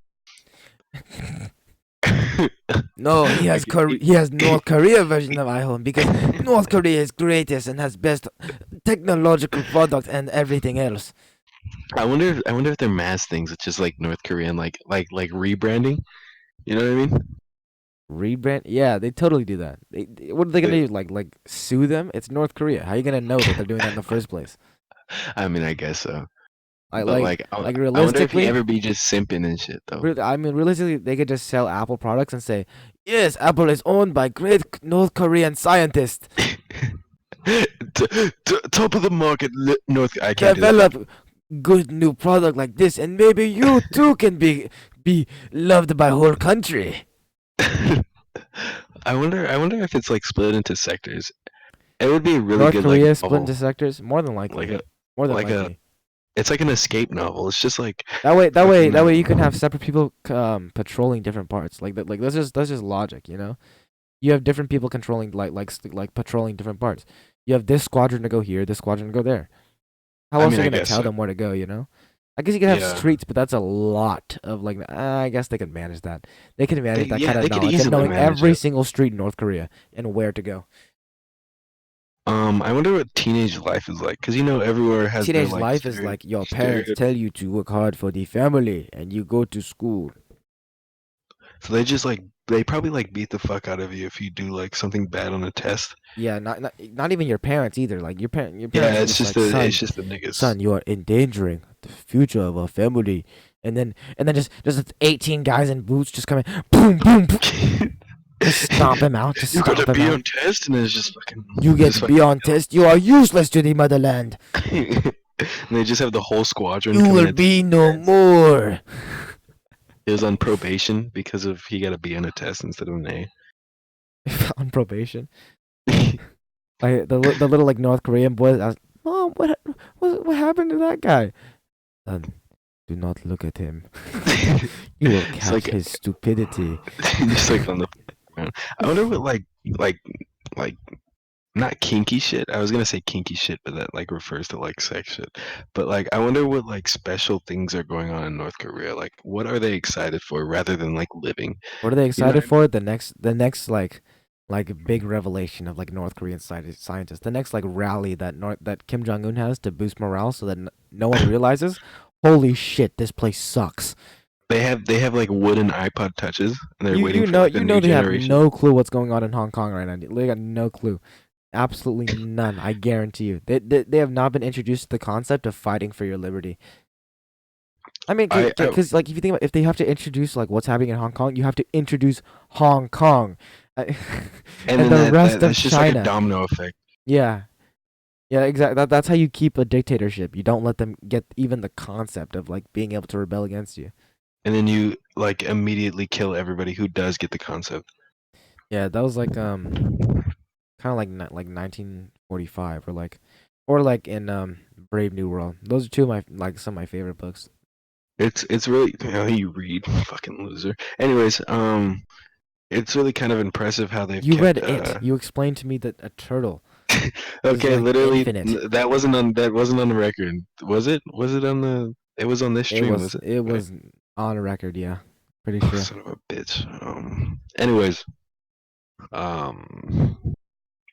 No, Like, He has North Korea version of iPhone because North Korea is greatest and has best technological products and everything else. I wonder if they're mass things. It's just like North Korean, like rebranding. You know what I mean? Rebrand? Yeah, they totally do that. What are they They, gonna do? Like sue them? It's North Korea. How are you gonna know that they're doing that in the first place? I mean, I guess so. Like But like like, like I wonder if he realistically, ever be just simping and shit though. I mean realistically, they could just sell Apple products and say, yes, Apple is owned by great North Korean scientists. Top of the market, North. I can't do that voice. Develop good new product like this, and maybe you too can be loved by whole country. I wonder if it's like split into sectors. It would be a really North good like Korea split novel, into sectors, more than like likely, a more than like a. likely. It's like an escape novel. It's just like That way, fucking. you can have separate people patrolling different parts. Like that, like that's just logic, you know. You have different people controlling like patrolling different parts. You have this squadron to go here, this squadron to go there. How I else mean, are you I gonna guess tell so. them where to go? You know. I guess you could have Yeah. streets, but that's a lot of like. I guess they could manage that. They can manage that kind of They could knowledge and easily knowing manage every it. single street in North Korea and where to go. I wonder what teenage life is like, because everywhere has their Teenage like life is like your parents stereo. tell you to work hard for the family and you go to school. So they just like they probably like beat the fuck out of you if you do like something bad on a test. Yeah, not even your parents either. Like your parents Yeah, are just like, it's just the niggas. son, you are endangering the future of our family. And then just 18 guys in boots just come in, boom, boom, boom, just stomp him out, just You gotta stomp him be out. on test, and it's just fucking, You get just to be fucking on test. You are useless to the motherland. and they just have the whole squadron You coming will at these be no parents. more. He was on probation because of he got to be on a test instead of an A. On probation. Like the little like North Korean boy asked, Mom, what happened to that guy? Son, do not look at him. You will It's catch like his stupidity. just like on the ground. I wonder what like like not kinky shit. I was gonna say kinky shit, but that like refers to like sex shit. But like, I wonder what like special things are going on in North Korea. Like, what are they excited for rather than like living? What are they You know what excited I mean? for? The next like big revelation of like North Korean scientists. The next like rally that Kim Jong Un has to boost morale so that no one realizes. Holy shit! This place sucks. They have like wooden iPod touches, and they're waiting for like the You new know they have generation. no clue what's going on in Hong Kong right now. They got no clue. Absolutely none. I guarantee you. They have not been introduced to the concept of fighting for your liberty. I mean, I because like if you think about if they have to introduce like what's happening in Hong Kong, you have to introduce Hong Kong, Uh, and and then the rest of that's just like a China. domino effect. Yeah, yeah, exactly. That's how you keep a dictatorship. You don't let them get even the concept of like being able to rebel against you. And then you like immediately kill everybody who does get the concept. Yeah, that was like kind of like like 1945 or like in Brave New World. Those are two of my like some of my favorite books. It's really you read fucking loser. Anyways, it's really kind of impressive how they've You read kept it. You explained to me that a turtle is Okay, like literally infinite. that wasn't on the record. Was it? Was it on the? It was on this It stream, was was it? it Right. was on record, yeah. Pretty sure. Son of a bitch. Anyways, um,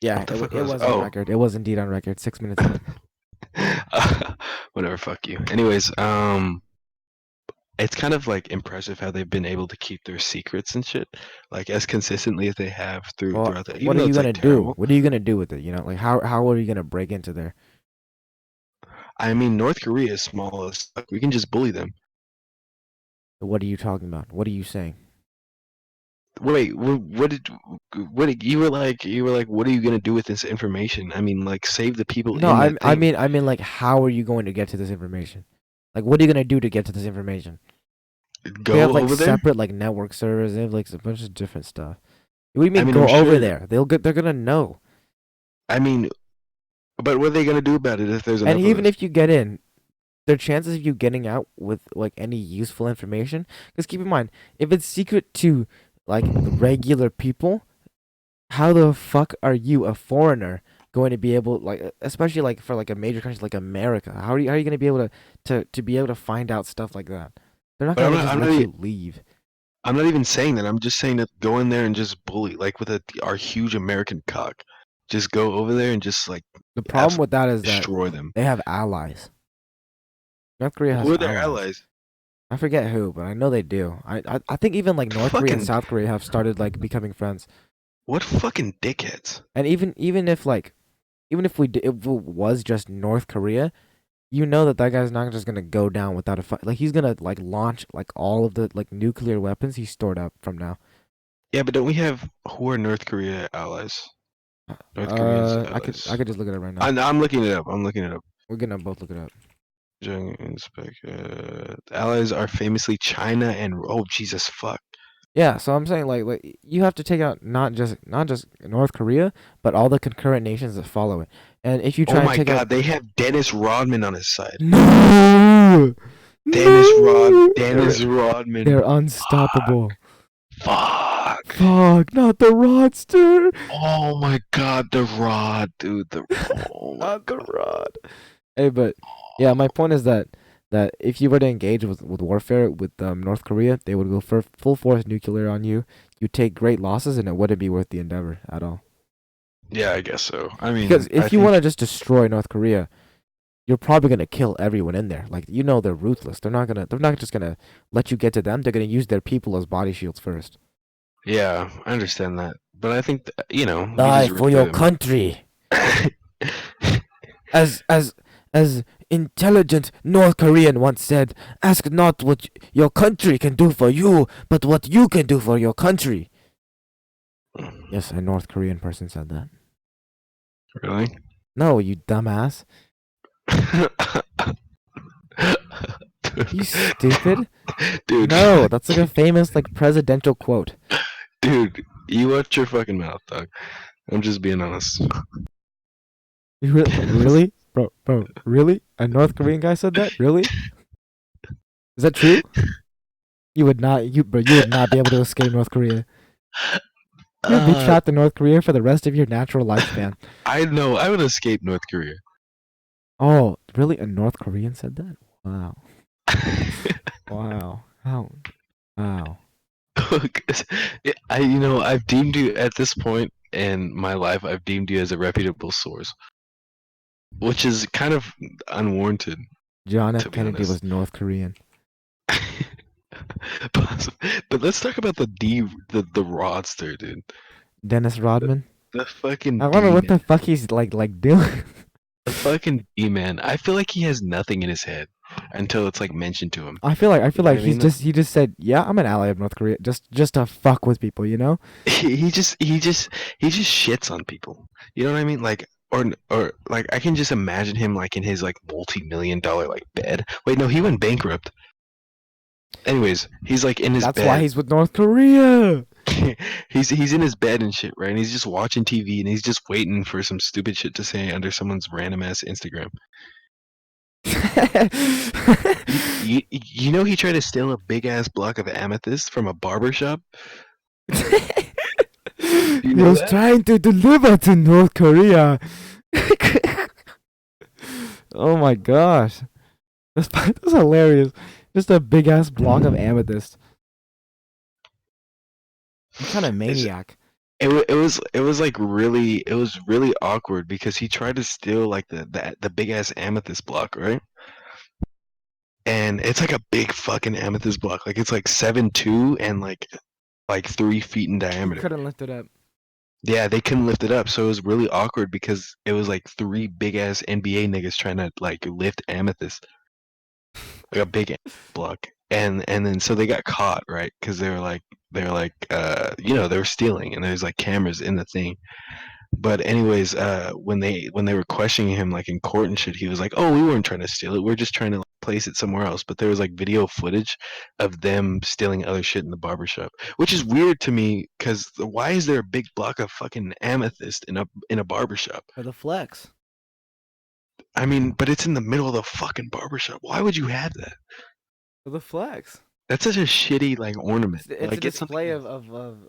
Yeah, what the fuck it was? was on Oh, record. It was indeed on record. 6 minutes in. whatever. Fuck you. Anyways, it's kind of like impressive how they've been able to keep their secrets and shit like as consistently as they have Well, throughout that, what even are though you it's like gonna do? terrible. What are you gonna do with it? You know, like how are you gonna break into there? I mean, North Korea is small as fuck. We can just bully them. What are you talking about? What are you saying? Wait, you were like, what are you gonna do with this information? I mean, like, save the people No, in that thing. I mean like how are you going to get to this information? Like what are you gonna do to get to this information? They have Go like over there. separate like network servers. They have like a bunch of different stuff. What do you I mean mean, I'm go over sure. there? They're gonna know. I mean, but what are they gonna do about it if there's And enough of even us? if you get in, their chances of you getting out with like any useful information. Because keep in mind, if it's secret to like regular people, how the fuck are you, a foreigner, going to be able like, especially like for like a major country like America? How are you going to be able to be able to find out stuff like that? They're not But going to just let you leave. I'm not even saying that. I'm just saying that go in there and just bully, like with our huge American cock. Just go over there and just like The problem absolutely with that is that destroy them. they have allies. North Korea has Who are their allies. allies? I forget who, but I know they do. I think even like North Korea and Fucking South Korea have started like becoming friends. what fucking dickheads. And even if like even if if it was just North Korea, you know that guy's not just gonna go down without a fight. Like he's gonna like launch like all of the like nuclear weapons he's stored up from now. Yeah, but don't we have who are North Korea allies? North Koreans I allies. could just look it up right now. I'm looking it up. I'm looking it up. We're gonna both look it up. The allies are famously China and oh Jesus fuck. Yeah, so I'm saying like you have to take out not just North Korea, but all the concurrent nations that follow it. And if you Oh try and my take out God, they have Dennis Rodman on his side. no, no, Dennis Rodman. they're unstoppable. Fuck. Fuck, not the Rodster. Oh my God, the Rod, dude. Oh my Not the God. Rod. Hey, but yeah, my point is that if you were to engage with warfare with North Korea, they would go for full force nuclear on you. You take great losses, and it wouldn't be worth the endeavor at all. Yeah, I guess so. I Because mean, I if you want think to just destroy North Korea, you're probably gonna kill everyone in there. Like they're ruthless. They're not just gonna let you get to them. They're gonna use their people as body shields first. yeah, I understand that. But I think you Die just root for for your them. country. As intelligent North Korean once said, ask not what your country can do for you, but what you can do for your country. Yes, a North Korean person said that. Really? No, you dumbass. You stupid. Dude, No, that's like a famous like presidential quote. dude, you watch your fucking mouth, dog. I'm just being honest. Really? Bro, really? A North Korean guy said that? Really? Is that true? You would not be able to escape North Korea. You would be Uh, trapped in North Korea for the rest of your natural lifespan. I know I would escape North Korea. Oh, really? A North Korean said that? Wow. Wow. How? Wow. I've deemed you at this point in my life. I've deemed you as a reputable source, which is kind of unwarranted, John to F. be Kennedy honest. was North Korean. But let's talk about the Rodster, dude. Dennis The, Rodman. the fucking I wonder D what man. the fuck he's like doing. The fucking D man. I feel like he has nothing in his head until it's like mentioned to him. I You feel know what like I mean? he just said, yeah, I'm an ally of North Korea, just to fuck with people, you know? He just shits on people. You know what I mean? Like or like I can just imagine him like in his like multi-million-dollar like bed. Wait, no, he went bankrupt. Anyways, he's like in his That's why bed. he's with North Korea. He's in his bed and shit, right? And he's just watching TV and he's just waiting for some stupid shit to say under someone's random ass Instagram. You know he tried to steal a big ass block of amethyst from a barber shop? Do you He know was that? trying to deliver to North Korea. Oh my gosh. That's hilarious. Just a big ass block of amethyst. You kind of It's, maniac. it was like really it was really awkward because he tried to steal like the big ass amethyst block, right? And it's like a big fucking amethyst block. Like it's like 7'2" and like 3 feet in He diameter. couldn't lift it up. Yeah, they couldn't lift it up, so it was really awkward because it was like three big ass NBA niggas trying to like lift amethyst, like a big block, and then so they got caught, right? Because they were stealing, and there's like cameras in the thing. But anyways, when they were questioning him like in court and shit, he was like, "Oh, we weren't trying to steal it. We're just trying to like, place it somewhere else." But there was like video footage of them stealing other shit in the barbershop, which is weird to me because why is there a big block of fucking amethyst in a barbershop? For the flex. I mean, but it's in the middle of the fucking barbershop. Why would you have that? For the flex. That's such a shitty like ornament. It's a Like get display something else. of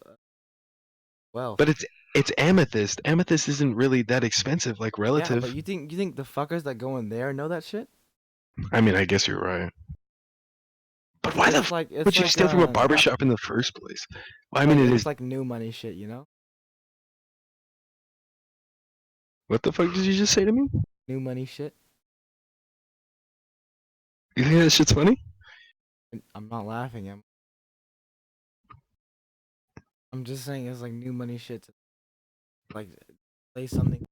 wealth. But it's amethyst. Amethyst isn't really that expensive, like Yeah, but relative. you think the fuckers that go in there know that shit? I mean, I guess you're right. But It's why the it's f like it's would you like steal from a barbershop in the first place? Well, I mean, it it's is. like new money shit, you know? What the fuck did you just say to me? New money shit. You think that shit's funny? And I'm not laughing. I'm just saying it's like new money shit to like say something.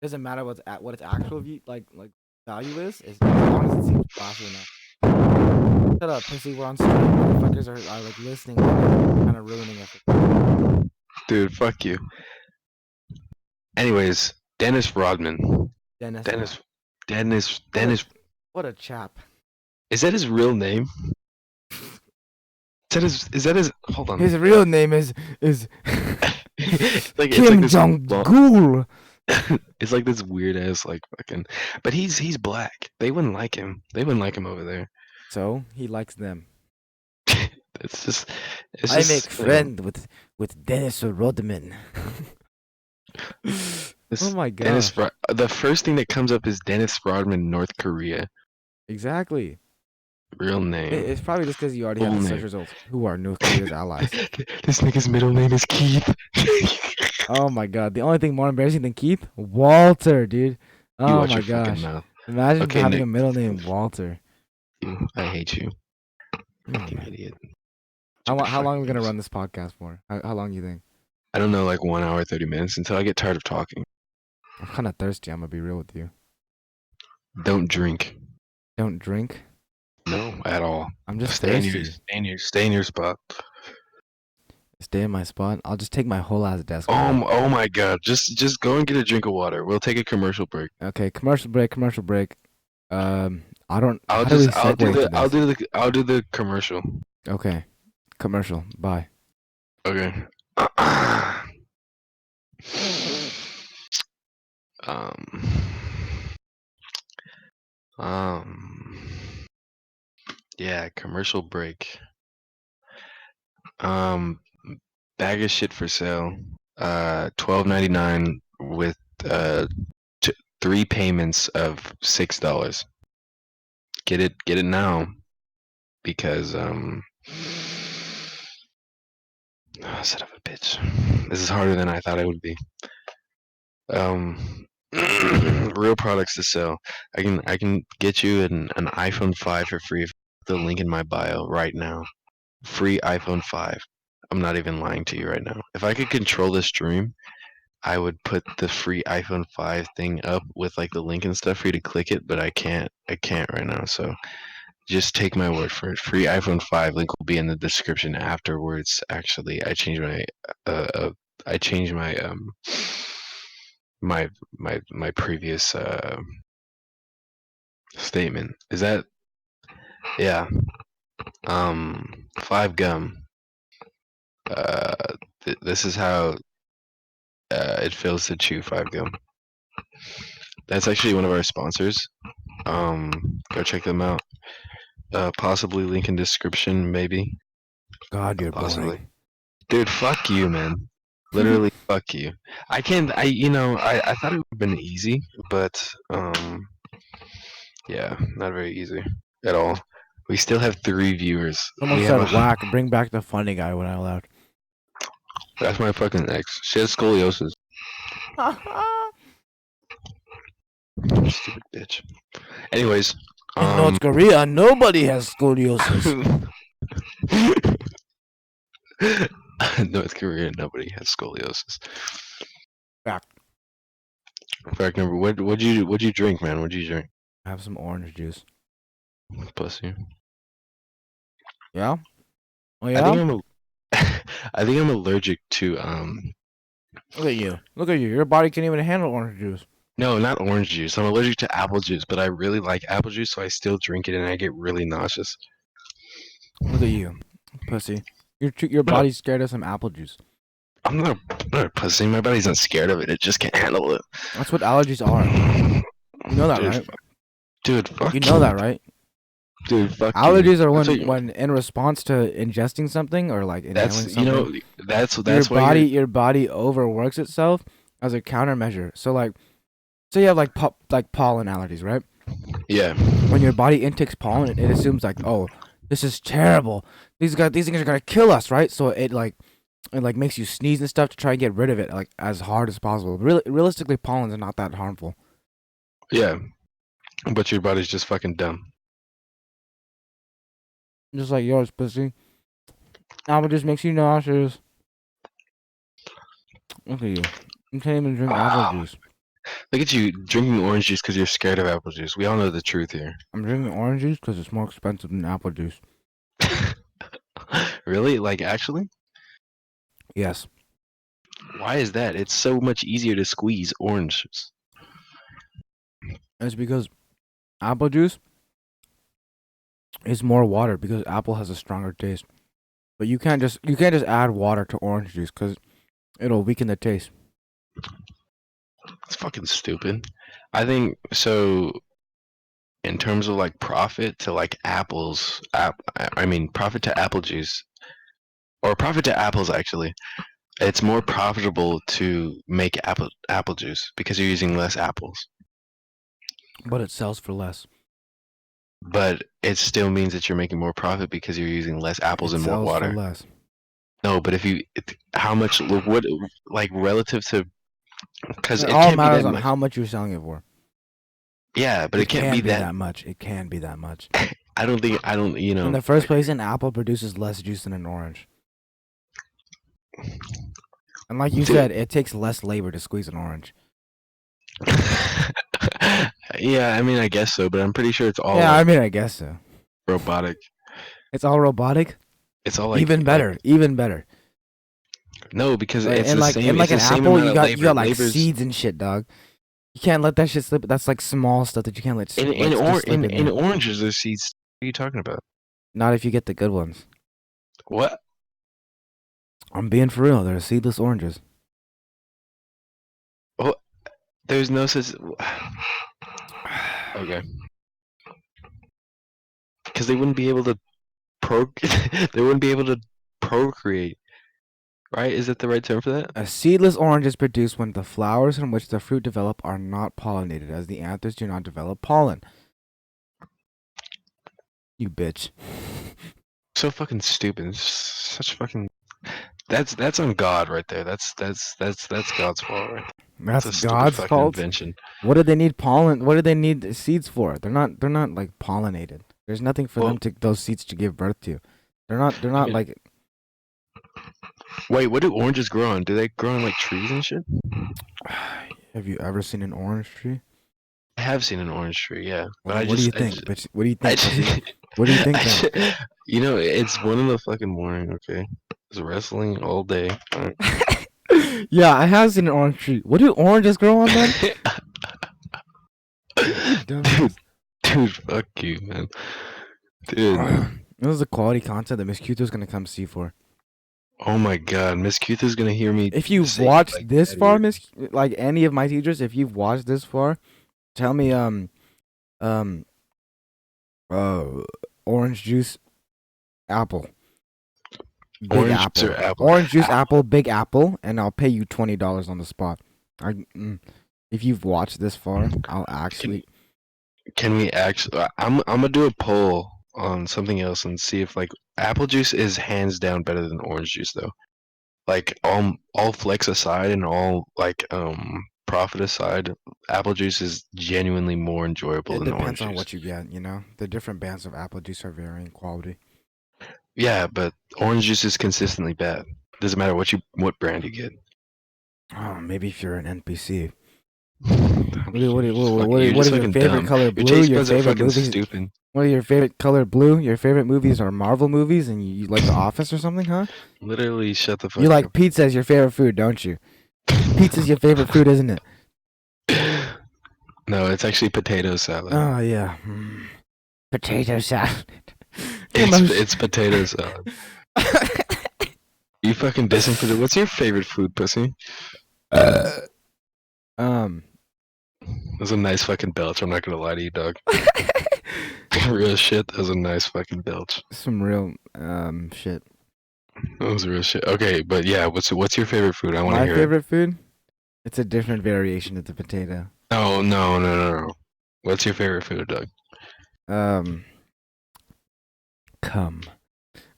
Doesn't matter what its actual view like value is as long as it seems flashy enough. Shut up, pissy. We're on stream. Motherfuckers are like listening, kind of ruining it. Dude, fuck you. Anyways, Dennis Rodman. Dennis Rod. Dennis, Dennis, What a Dennis. what a chap. Is that his real name? Is that his? Hold on. His real name is It's like Kim this Jong long. Gul. It's like this weird ass like fucking. But he's black. They wouldn't like him. They wouldn't like him over there. So he likes them. It's just, it's I just make you know. friend with Dennis Rodman. Oh This my gosh. The first thing that comes up is Dennis Rodman, North Korea. Exactly. Real name, It's probably just because you already have full the search name. results. Who are North Korea's allies? This nigga's middle name is Keith. Oh my god. The only thing more embarrassing than Keith? Walter, dude. You Oh watch my your fucking gosh. mouth. Imagine Okay, having Nick. a middle name Walter. I hate you. Oh Fucking man. idiot. Stupid How long are we fucking gonna names. run this podcast for? How long you think? I don't know, like 1 hour, 30 minutes until I get tired of talking. I'm kind of thirsty. I'm gonna be real with you. Don't drink. Don't drink. No, at all. I'm just Stay in your, thirsty. stay in your, stay in your spot. Stay in my spot. I'll just take my whole ass desk with me. Oh my God. Just go and get a drink of water. We'll take a commercial break. Okay, commercial break. Commercial break. I don't. I'll How do we just, I'll segue do into the, I'll this? do the, I'll do the commercial. Okay, commercial. Bye. Okay. Um, um, yeah, commercial break. Um, bag of shit for sale. 12.99 with uh 3 payments of $6. Get it now because son of a bitch. This is harder than I thought it would be. Um, real products to sell. I can get you an iPhone 5 for free. The link in my bio right now. Free iPhone 5. I'm not even lying to you right now. If I could control the stream, I would put the free iPhone 5 thing up with like the link and stuff for you to click it, but I can't. I can't right now. So just take my word for it. Free iPhone 5 link will be in the description afterwards. Actually, uh, uh I changed my previous statement. Is that yeah? 5 gum. Uh, this is how it feels to chew 5 gum. That's actually one of our sponsors. Go check them out. Possibly link in description, maybe. God, you're Possibly. boring. Dude, fuck you, man. Literally, fuck you. I can't. I thought it would have been easy, but Yeah, not very easy at all. We still have 3 viewers. Someone We have said, a. "Whack, bring back the funny guy" when I allowed. That's my fucking ex. She has scoliosis. Stupid bitch. Anyways, In um, North Korea, nobody has scoliosis. North Korea, nobody has scoliosis. Fact. Fact number. What'd you drink, man? What'd you drink? Have some orange juice. Pussy. Yeah. Oh I yeah. think I'm a. I think I'm allergic to Look at you. Look at you. Your body can't even handle orange juice. No, not orange juice. I'm allergic to apple juice, but I really like apple juice, so I still drink it and I get really nauseous. Look at you, pussy. Your I'm not, body's scared of some apple juice. I'm not a pussy. My body's not scared of it. It just can't handle it. That's what allergies are. You know that, Dude, right? dude, fuck You know you. that, right? Dude, fuck you. Allergies are That's what you. when in response to ingesting something or like That's inhaling you something, know. That's why you're. your body overworks itself as a countermeasure. So like, say you have like pollen allergies, right? Yeah, When your body intakes pollen, it assumes like, oh, this is terrible. These things are gonna kill us, right? So it like makes you sneeze and stuff to try and get rid of it like as hard as possible. Realistically, pollen's not that harmful. yeah. But your body's just fucking dumb. Just like yours, pussy. Apple juice makes you nauseous. Look at you. You can't even drink apple Wow. juice. Look at you drinking orange juice because you're scared of apple juice. We all know the truth here. I'm drinking orange juice because it's more expensive than apple juice. Really? Like, actually? Yes. Why is that? It's so much easier to squeeze orange juice. It's because apple juice is more water because apple has a stronger taste. But you can't just add water to orange juice because it'll weaken the taste. It's fucking stupid. I think so. In terms of like profit to like I mean profit to apple juice or profit to apples actually. It's more profitable to make apple juice because you're using less apples. But it sells for less. But it still means that you're making more profit because you're using less apples It and more sells for water. less. No, but how much, what, like relative to, because It it all can't be matters that on much. how much you're selling it for. Yeah, but It it can't be can be that. that much. It can be that much. I don't, In the first place, an apple produces less juice than an orange. And like you dude. said, it takes less labor to squeeze an orange. Yeah, I mean, I guess so, but I'm pretty sure it's all Yeah, like I mean, I guess so. robotic. It's all robotic. It's all Even like better. Even better. no, because Like, it's the same. in It's like the an same apple, amount of you labor. got like Labor's seeds and shit, dog. You can't let that shit slip. That's like small stuff that you can't just slip in in there. oranges, there's seeds. What are you talking about? Not if you get the good ones. What? I'm being for real. They're seedless oranges. Oh, there's no such. Okay, because they wouldn't be able to they wouldn't be able to procreate, right? Is that the right term for that? A seedless orange is produced when the flowers in which the fruit develop are not pollinated, as the anthers do not develop pollen. You bitch. So fucking stupid. It's such fucking. That's on God right there. That's God's fault right there. It's That's a stupid God's fucking fault. invention. What do they need pollen? What do they need seeds for? They're not like pollinated. There's nothing for Well, them to those seeds to give birth to. They're I not mean, like. wait, what do oranges grow on? Do they grow on like trees and shit? Have you ever seen an orange tree? I have seen an orange tree, yeah, Well, but then what do you think, bitch? What do you think, pussy? What do you think I then? just, it's 1 in the fucking morning. Okay, it's wrestling all day. Alright. Yeah, I have seen an orange tree. What do oranges grow on then? You dude, dumbass. dude, fuck you, man, dude. This is the quality content that Miss Cuto's gonna come see for. Oh my God, Miss Cutha's gonna hear me If you've say watched like this bad far, words. Miss, like any of my teachers, if you've watched this far, tell me um uh orange juice apple big Orange juice apple or apple? orange juice apple big apple, and I'll pay you $20 on the spot. I if you've watched this far, I'll Can actually. Can we actually? I'm gonna do a poll on something else and see if like apple juice is hands down better than orange juice though. Like all flex aside and all like profit aside, apple juice is genuinely more enjoyable It than depends orange on juice. what you get. You know, the different bands of apple juice are varying quality. Yeah, but orange juice is consistently bad. Doesn't matter what brand you get. Oh, maybe if you're an NPC. You're What just is your fucking favorite dumb. color? Your Blue. taste Your buds are favorite fucking movies. stupid. What are your favorite color? Blue. Your favorite movies are Marvel movies, and you like The Office or something, huh? Literally, shut the You fuck like up. pizza as your favorite food, don't you? Pizza's your favorite food, isn't it? No, it's actually potato salad. Oh yeah. Potato salad. You It's know. it's potato salad. You fucking dissing for the. What's your favorite food, pussy? uh, um. That was a nice fucking belch. I'm not gonna lie to you, dog. Real shit. That was a nice fucking belch. Some real shit. That was real shit. Okay, but yeah, what's your favorite food? I want to My hear it. favorite food? It's a different variation of the potato. No, no, no, no, no. What's your favorite food, Doug? Um, Cum.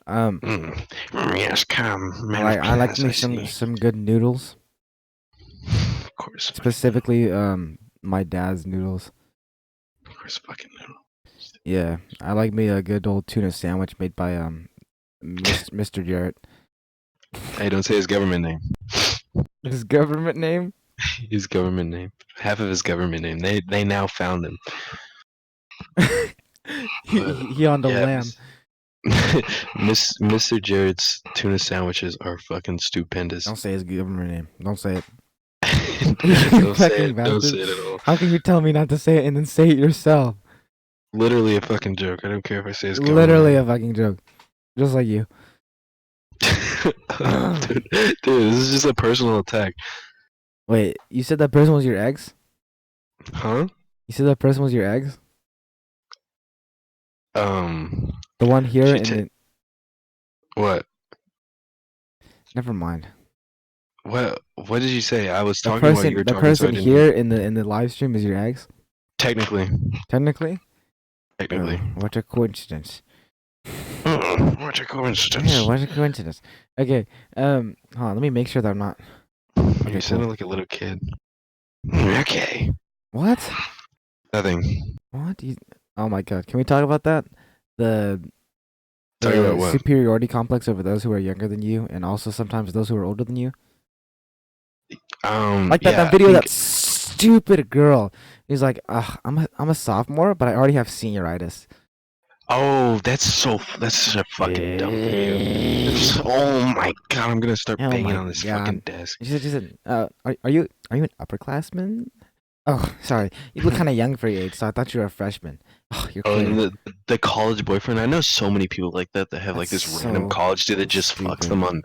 Um, Yes, come, I man of I like class. me I see. some good noodles. Of course, fucking noodle. Specifically, my dad's noodles. Of course, fucking noodle. Yeah, I like me a good old tuna sandwich made by Mr. Jarrett. Hey, don't say his government name. His government name? His government name. Half of his government name. They now found him. But he on the yeah, lam. Mr. Jared's tuna sandwiches are fucking Don't stupendous. say his government name. Don't say it. You Don't say fucking it. Don't bastard. say it at all. How can you tell me not to say it and then say it yourself? Literally a fucking joke. I don't care if I say his government Literally a name. fucking joke. Just like you. Dude, this is just a personal attack. Wait, you said that person was your ex? Huh? You said that person was your ex? Um, The one here she in ta the. what? Never mind. What did you say? I was The talking while you person, were the talking, so I person didn't hear. here in the live stream is your ex. Technically, Technically. technically. What a coincidence. What a Yeah, coincidence. what a coincidence. Okay. Hold on. Let me make sure that I'm not. You Okay, cool. sounded like a little kid. Okay. What? Nothing. What? Oh my god. Can we talk about that? The Talking about the what? superiority complex over those who are younger than you, and also sometimes those who are older than you. Like that Yeah, I video of think. that stupid girl. He's like, ugh, I'm a sophomore, but I already have senioritis. Oh, that's such a fucking dumb video. Oh my god, I'm gonna start Oh banging my on this fucking god. desk. She said, are you an upperclassman? Oh, sorry. You look kind of young for your age, so I thought you were a freshman. Oh, you're Oh, and clear. the college boyfriend. I know so many people like that that have like That's this random so college dude that just fucks stupid. them on.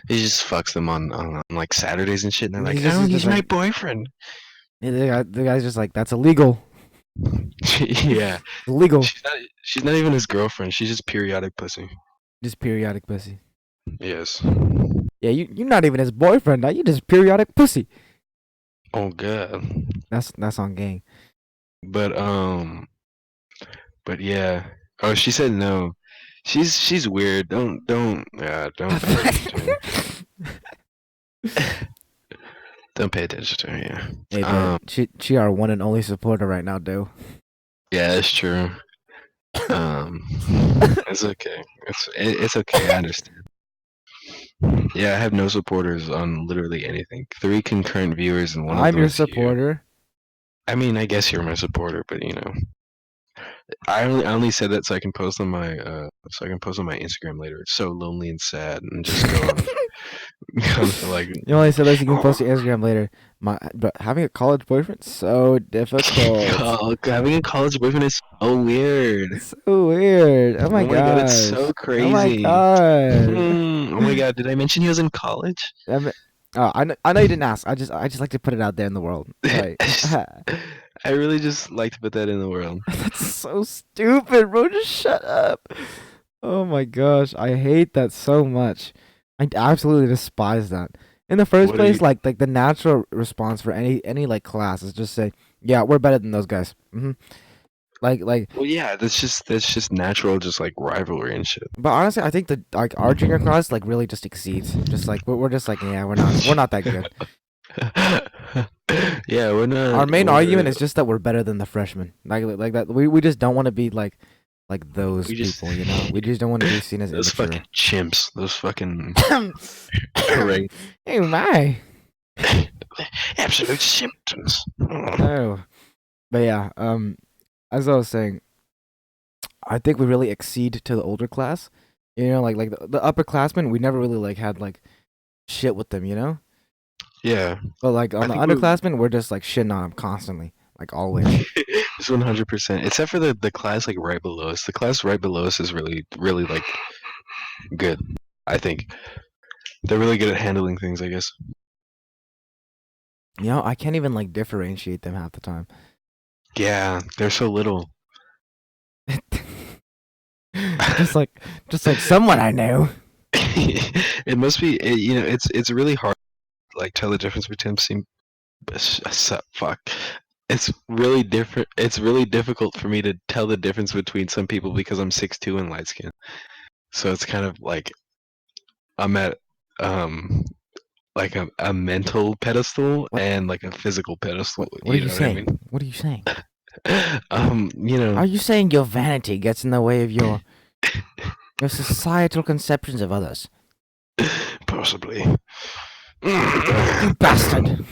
He just fucks them on like Saturdays and shit. And they're like, He's oh, just he's my like, boyfriend. the guy's just like, that's illegal. Yeah, Illegal. she's not even his girlfriend. She's just periodic pussy. Just periodic pussy. Yes. Yeah, you're not even his boyfriend. Now you just periodic pussy. Oh god. That's on gang. But but yeah. Oh, she said no. She's weird. Don't pay attention to her. Don't pay attention to her. Hey, Yeah. but she our one and only supporter right now, though. Yeah, that's true. Um, it's okay. It's okay. I understand. Yeah, I have no supporters on literally anything. 3 concurrent viewers, and one of I'm them your is you. supporter. I mean, I guess you're my supporter, but I only said that so I can post on my Instagram later. It's so lonely and sad, and just go on go on for like You only said this. You can post oh, your Instagram later. But having a college boyfriend so difficult. having a college boyfriend is so weird. It's so weird. Oh my Oh my god, it's gosh. so Oh my crazy. god. Oh my god, did I mention he was in college? I mean, oh, I know you didn't ask. I just like to put it out there in the world. I Like, just- I really just like to put that in the world. that's so stupid, bro. Just shut up. Oh my gosh, I hate that so much. I absolutely despise that. In the first What are you? place, like the natural response for any like class is just say, "Yeah, we're better than those guys." Like, Well, yeah, that's just natural, just like rivalry and shit. but honestly, I think the like our junior class like really just exceeds. Just like we're just like yeah, we're not that good. Yeah, we're Our not. main argument is just that we're better than the freshmen. Like that. We just don't want to be like those We just people. You know, we just don't want to be seen as those fucking immature. chimps. Those fucking right. Hey my. Absolute symptoms. Oh, but yeah. As I was saying, I think we really exceed to the older class. You know, like the upperclassmen, we never really like had like shit with them. You know, Yeah, but like on I the think we're underclassmen, we're just like shitting on them constantly, like always. it's 100%. Except for the class like right below us. The class right below us is really really like good. I think they're really good at handling things. I guess. You know, I can't even like differentiate them half the time. Yeah, they're so little. just like just like someone I know. It must be. It's really hard to like tell the difference between some. Fuck. It's really different. It's really difficult for me to tell the difference between some people because I'm 6'2" and light skin. So it's kind of like I'm at um like a mental pedestal What and like a physical pedestal. what are You you know what I saying? mean? What are you saying? You know, Are you saying your vanity gets in the way of your societal conceptions of others? possibly. You bastard!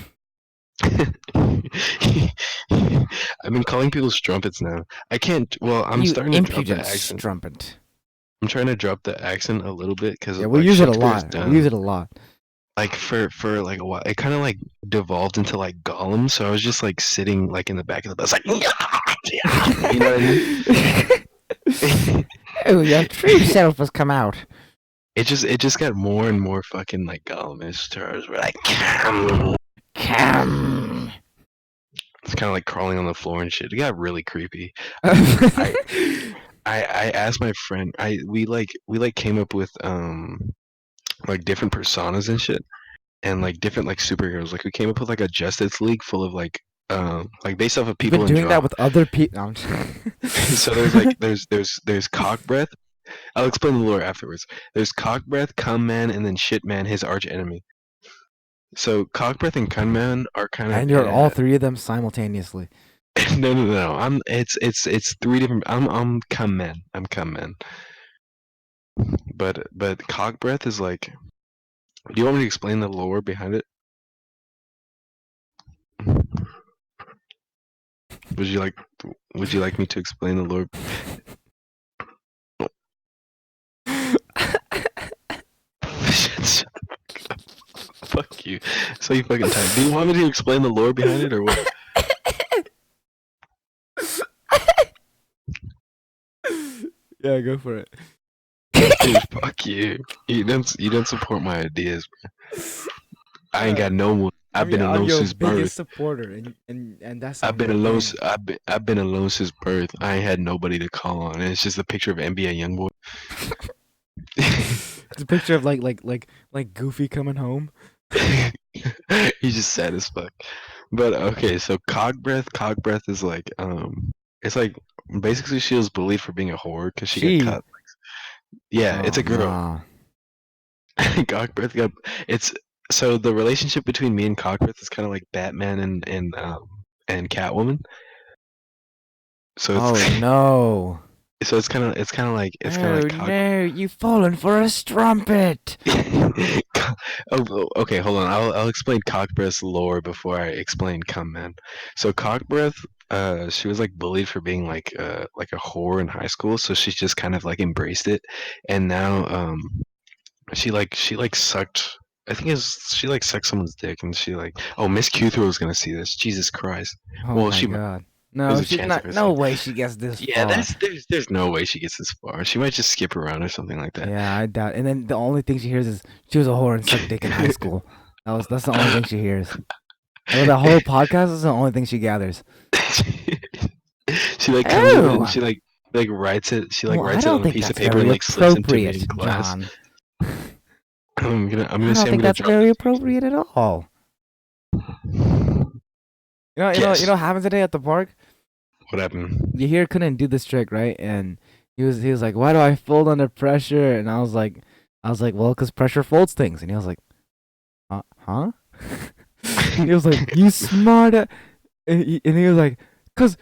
I've been calling people strumpets now. I can't. Well, I'm You starting to drop the impudent accent. strumpet. I'm trying to drop the accent a little bit because Yeah, we like use it a Shakespeare is lot. We use dumb. it a lot. Like for like a while, it kind of like devolved into like Gollum. So I was just like sitting like in the back of the bus, like you know what I mean? Oh, your true self has come out. It just got more and more fucking like Gollum-ish to where we're like, "Come." Come. It's kind of like crawling on the floor and shit. It got really creepy. I I asked my friend. We came up with like different personas and shit, and like different like superheroes. Like we came up with like a Justice League full of like based off of You've been people in doing that drama. with other people. So there's like there's cock breath. I'll explain the lore afterwards. There's cock breath, cum man, and then shit man, his arch enemy. So cock breath and cum man are kind of And you're all three of them simultaneously. no. It's three different. I'm cum man. I'm cum man. But cock breath is like. Do you want me to explain the lore behind it? Would you like Would you like me to explain the lore? Shut Fuck you. So you fucking tired. Do you want me to explain the lore behind it or what? Yeah, go for it. Dude, fuck you. You don't support my ideas. I ain't got no one. I've been I'm alone your since birth. biggest supporter, and that's I've on been your alone. name. I've been alone since birth. I ain't had nobody to call on. And it's just a picture of NBA YoungBoy. It's a picture of like Goofy coming home. He's just sad as fuck. But okay, so cock breath is like it's like basically she was bullied for being a whore because she got She. cut. Yeah, it's Oh a girl. nah. Cock breath got it's so the relationship between me and cock breath is kind of like Batman and Catwoman. So it's Oh no. so it's kind of like Oh cock. no, you've fallen for a strumpet. Okay, hold on. I'll explain Cockbreath's lore before I explain Cum Man. So Cockbreath, she was like bullied for being like a whore in high school, so she just kind of like embraced it, and now she like sucked. I think it's she like sucked someone's dick, and she like Miss Cuthro was gonna see this. Jesus Christ. Oh Well, my she might. god. No, There's a she's chance of not. her No seeing. way she gets this Yeah, far. there's no way she gets this far. She might just skip around or something like that. Yeah, I doubt. And then the only thing she hears is she was a whore and sucked dick in high school. That's the only thing she hears. Out of the whole podcast, is the only thing she gathers. She like comes up and Oh, she like writes it. She like well, I writes it don't on a think piece of that's paper very and like slips into me appropriate, in class. John. I'm I gonna don't say I'm think gonna that's drop very this appropriate at all. piece. You know Yes. what happened today at the park? What happened? Yahir couldn't do this trick, right? And he was like, "Why do I fold under pressure?" And I was like, "Well, because pressure folds things." And he was like, "Huh?" He was like, "You smart," and he was like, "Cause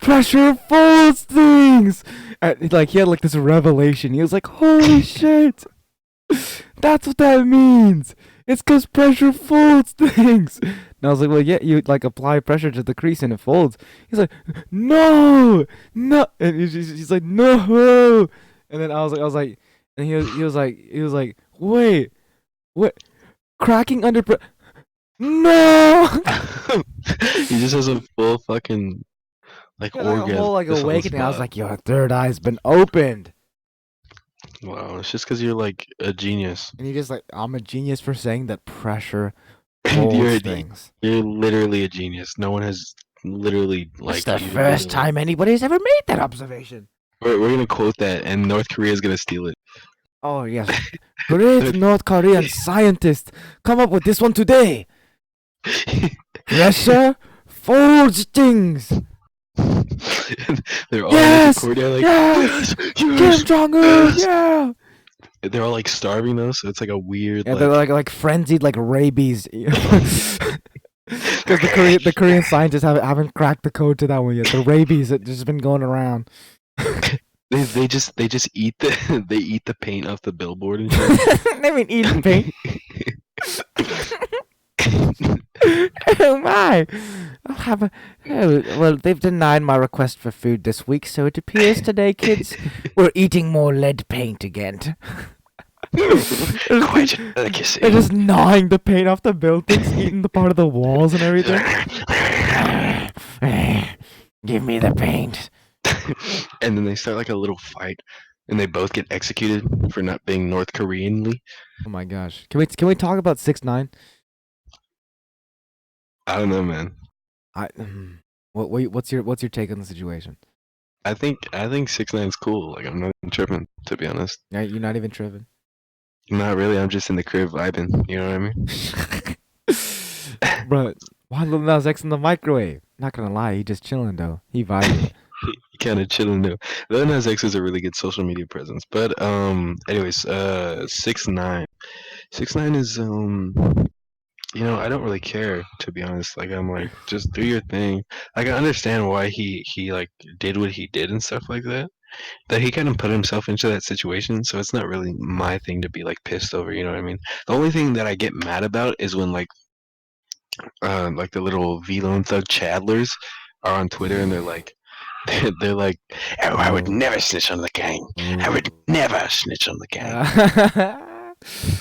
pressure folds things." And like he had like this revelation. He was like, "Holy shit, that's what that means. It's cause pressure folds things." And I was like, "Well, yeah, you like apply pressure to the crease and it folds." He's like, "No, no," and he's like, "No," and then I was like, and he was like, "Wait, what? Cracking under no." He just has a full fucking like Yeah, like a orgasm whole like just on the awakening. I was spot. like, "Your third eye's been opened," Wow, it's just because you're like a genius. and he just like, "I'm a genius for saying that pressure you're folds things." you're literally a genius. No one has literally It's like the you first literally. time anybody's ever made that observation. We're gonna quote that, and North Korea is gonna steal it. Oh yes, great North Korean scientist, come up with this one today. Pressure folds things. They're all in North Yes, Korea like yes, yes, Kim yes, Jong Un, yes. yeah. They're all like starving though, so it's like a weird Yeah, they're like. like frenzied like rabies. Because the Korean scientists haven't cracked the code to that one yet. The rabies that just been going around. They just eat the they eat the paint off the billboard and shit. They mean eating paint. Oh my! I'll have a. Oh, well, they've denied my request for food this week, so it appears today, kids, we're eating more lead paint again. Quite a delicacy. They're just gnawing the paint off the buildings, eating the part of the walls and everything. Give me the paint. And then they start like a little fight, and they both get executed for not being North Koreanly. Oh my gosh! Can we talk about 6ix9ine? I don't know, man. I what's your take on the situation? I think 6ix9ine's cool. Like I'm not even tripping, to be honest. Yeah, you're not even tripping. Not really. I'm just in the crib vibing. You know what I mean? Bro, why Lil Nas X in the microwave? Not gonna lie, he just chilling though. He vibing. Kind of chilling though. Lil Nas X is a really good social media presence. But anyways, 6ix9ine. 6ix9ine is I don't really care, to be honest. Like I'm like, just do your thing. Like I understand why he like did what he did and stuff like that. That he kind of put himself into that situation, so it's not really my thing to be like pissed over. You know what I mean? The only thing that I get mad about is when like the little V-Lone Thug Chadlers are on Twitter and they're like. They're like, oh, I would Oh. never snitch on the gang. I would Oh. never snitch on the gang.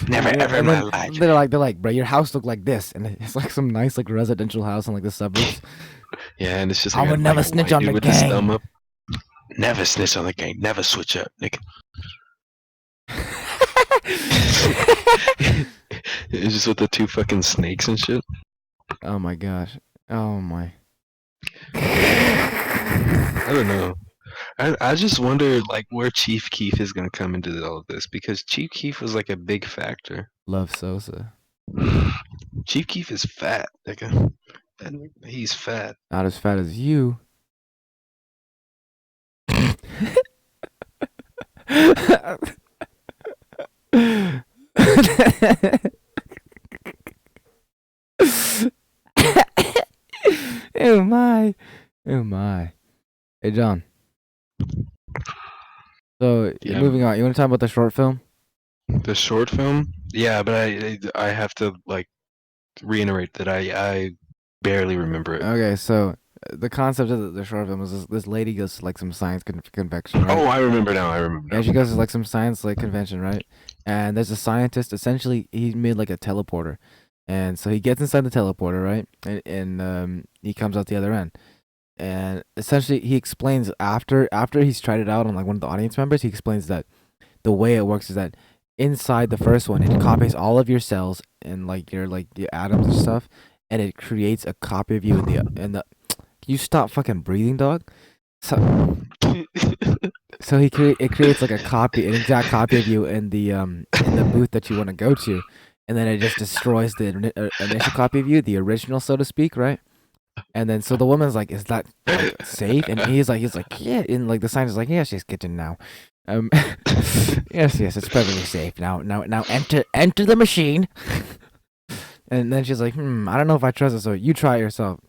Never Yeah, ever in and my then life. they're like, bro, your house look like this, and it's like some nice like residential house in like the suburbs. Yeah, and it's just I like would like never a snitch white on dude the with his thumb gang. up. Never snitch on the gang. Never switch up, nigga. It's just with the two fucking snakes and shit. Oh my gosh. Oh my. I don't know. I just wonder like where Chief Keef is gonna come into all of this because Chief Keef was like a big factor. Love Sosa. Chief Keef is fat, nigga. And he's fat. Not as fat as you. Oh my. Oh my. Hey John. So Yeah, moving on. You want to talk about the short film? the short film. Yeah, but I have to like reiterate that I barely remember it. Okay, so the concept of the short film is this lady goes to like some science convention, right? Oh, I remember now. I remember Yeah, she now. goes to like some science like convention, right? And there's a scientist. Essentially, he made like a teleporter, and so he gets inside the teleporter, right? And he comes out the other end. And essentially, he explains after he's tried it out on like one of the audience members. He explains that the way it works is that inside the first one, it copies all of your cells and like your atoms and stuff, and it creates a copy of you in the. Can you stop fucking breathing, dog? So it creates like a copy, an exact copy of you in the booth that you want to go to, and then it just destroys the initial copy of you, the original, so to speak, right? And then so the woman's like, "Is that like safe?" And he's like, "Yeah." And like the scientist is like, "Yeah, she's kitchen now." Um, yes, yes, it's perfectly safe. Now, enter the machine. And then she's like, I don't know if I trust it, so you try it yourself.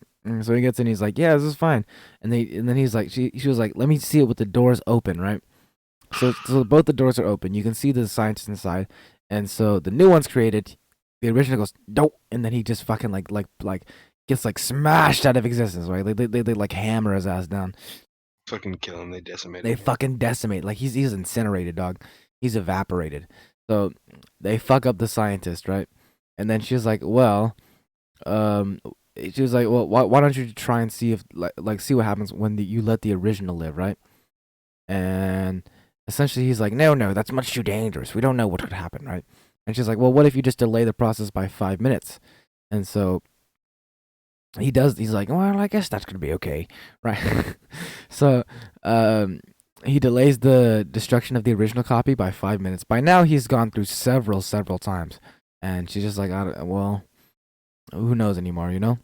So he gets in, he's like, yeah, this is fine. And then he's like, she was like, let me see it with the doors open, right? So both the doors are open. You can see the scientist inside, and so the new one's created. The original goes nope, and then he just fucking like gets like smashed out of existence, right? They like hammer his ass down. Fucking kill him. They decimate They him. fucking decimate. Like he's incinerated, dog. He's evaporated. So they fuck up the scientist, right? And then she's like, well, um, she was like, well, why don't you try and see if like see what happens when you let the original live, right? And essentially, he's like, no, that's much too dangerous. We don't know what could happen, right? And she's like, well, what if you just delay the process by 5 minutes? And so he does. He's like, well, I guess that's gonna be okay, right? So, um, he delays the destruction of the original copy by 5 minutes. By now, he's gone through several times, and she's just like, well, who knows anymore, you know?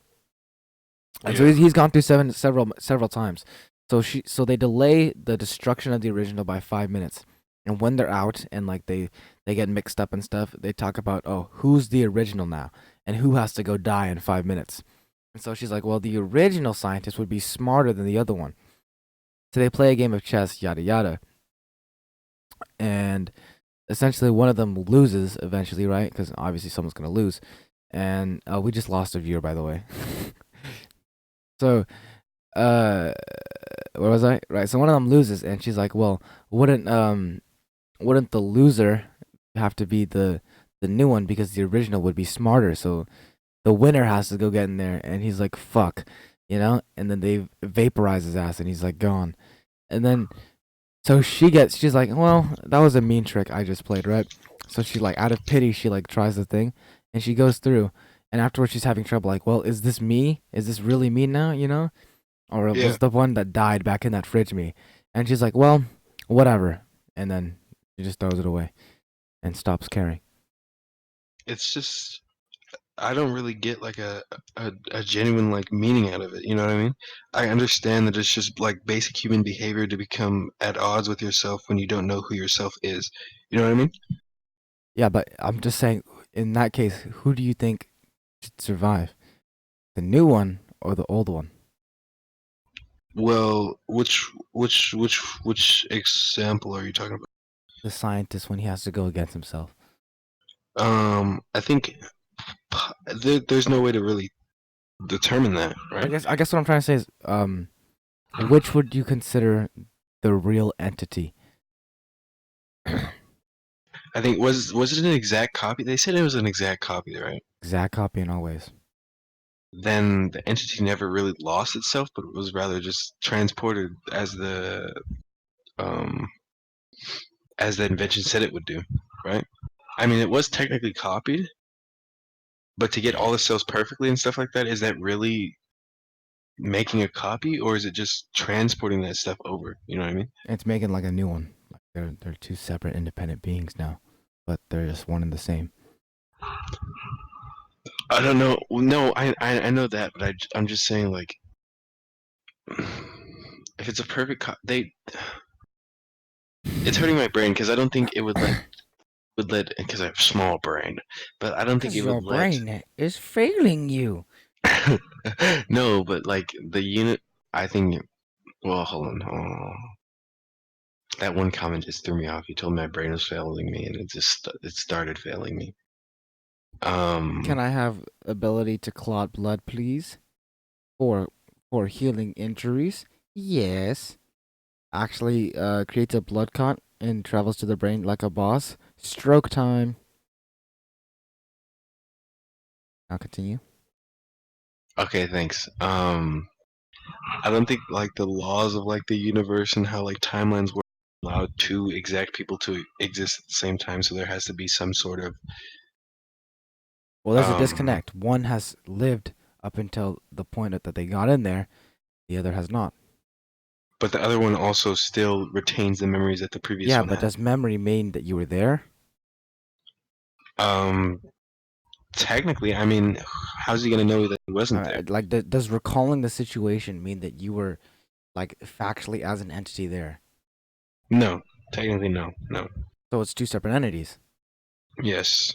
And so Yeah. he's gone through several times. So they delay the destruction of the original by 5 minutes. And when they're out and like they get mixed up and stuff, they talk about, oh, who's the original now and who has to go die in 5 minutes. And so she's like, well, the original scientist would be smarter than the other one. So they play a game of chess, yada yada, and essentially one of them loses eventually, right? Because obviously someone's gonna lose. And we just lost a viewer, by the way. So uh where was I? Right. So one of them loses and she's like, "Well, wouldn't the loser have to be the new one because the original would be smarter. So the winner has to go get in there." And he's like, "Fuck." You know? And then they vaporize his ass and he's like gone. And then so she's like, "Well, that was a mean trick I just played, right?" So she like out of pity, she like tries the thing and she goes through. And afterwards she's having trouble like, "Well, is this me? Is this really me now, you know?" Or Yeah. was the one that died back in that fridge me? And she's like, well, whatever. And then she just throws it away and stops caring. It's just I don't really get like a genuine like meaning out of it. You know what I mean? I understand that it's just like basic human behavior to become at odds with yourself when you don't know who yourself is. You know what I mean? Yeah, but I'm just saying, in that case, who do you think should survive? The new one or the old one? Well, which example are you talking The scientist when he has to go against himself. about? I think there's no way to really determine that, I right? guess I guess what I'm trying to say is, which would you consider the real entity? I think was it an exact copy? They said it was an exact copy, right? Exact copy in all ways. Then the entity never really lost itself, but it was rather just transported um as the invention said it would do, right? I mean, it was technically copied, but to get all the cells perfectly and stuff like that, is that really making a copy, or is it just transporting that stuff over? You know what I mean? It's making like a new one. Like they're two separate independent beings now, but they're just one and the same. I don't know. No, I know that, but I'm just saying like if it's a perfect they it's hurting my brain because I don't think it would let because I have a small brain, but I don't think it Because your would let. brain is failing you. No, but like the unit, I think. Well, hold on. That one comment just threw me off. You told me my brain was failing me, and it started failing me. Can Um, I have ability to clot blood, please? For for healing injuries? Yes. Actually, creates a blood clot and travels to the brain like a boss. Stroke time. I'll continue. okay, thanks. I don't think like the laws of like the universe and how like timelines work allow two exact people to exist at the same time, so there has to be some sort of Well, there's a um. disconnect. One has lived up until the point that they got in there. The other has not. But the other one also still retains the memories that the previous Yeah, one but had. does memory mean that you were there? Um, Technically, I mean, how's he gonna know that he wasn't there? Like, does recalling the situation mean that you were like factually as an entity there? No, technically, no, no. So it's two separate entities. Yes,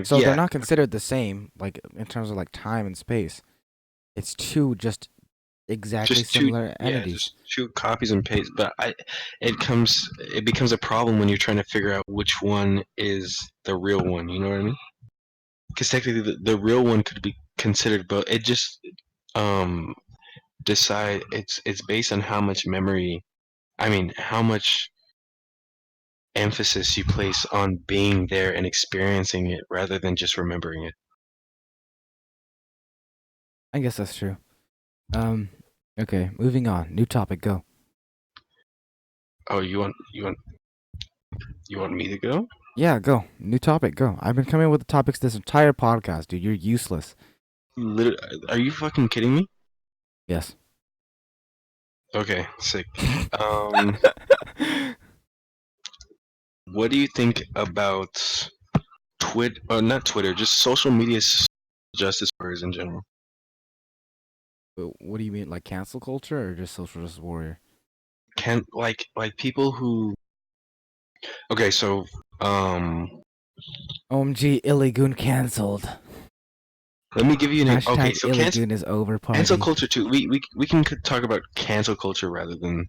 So they're yeah, not considered the same, like in terms of like time and space. It's two just exactly just two, similar yeah, entities. just two copies and paste. But it becomes a problem when you're trying to figure out which one is the real one. You know what I mean? Because technically, the real one could be considered both. It just um decide it's based on how much memory. I mean, how much emphasis you place on being there and experiencing it rather than just remembering it. I guess that's true. Um, okay, moving on. New topic, go. Oh, you want me to go? Yeah, go. New topic, go. I've been coming with the topics this entire podcast, dude. You're useless. Are you fucking kidding me? Yes. Okay, sick. Um, what do you think about not Twitter, just social media justice warriors in general? What do you mean, like cancel culture or just social justice warrior? Can like people who okay, so um, OMG, Illigoon cancelled. let me give you an okay, Hashtag so Illigoon is over cancel party. culture too. We can talk about cancel culture rather than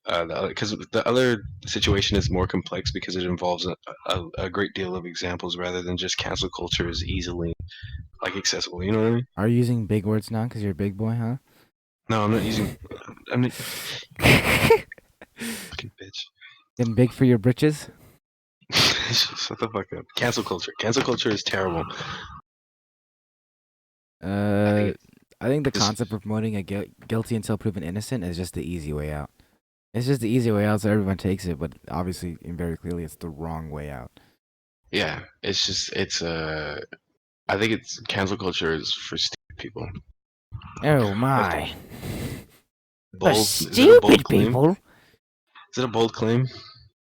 the other because the other situation is more complex because it involves a great deal of examples rather than just cancel culture is easily like accessible. You know what I mean? Are you using big words now because you're a big boy, huh? No, I'm not using. I'm not, fucking bitch. Getting big for your britches? Shut the fuck up. Cancel culture. Cancel culture is terrible. I think Uh, I think the it's concept of promoting a guilty until proven innocent is just the easy way out. It's just the easy way out, so everyone takes it. But obviously, and very clearly, it's the wrong way out. yeah. It's just I think it's cancel culture is for stupid people. Oh That's my! For bold. Is it a bold stupid claim? people. Is it a bold claim?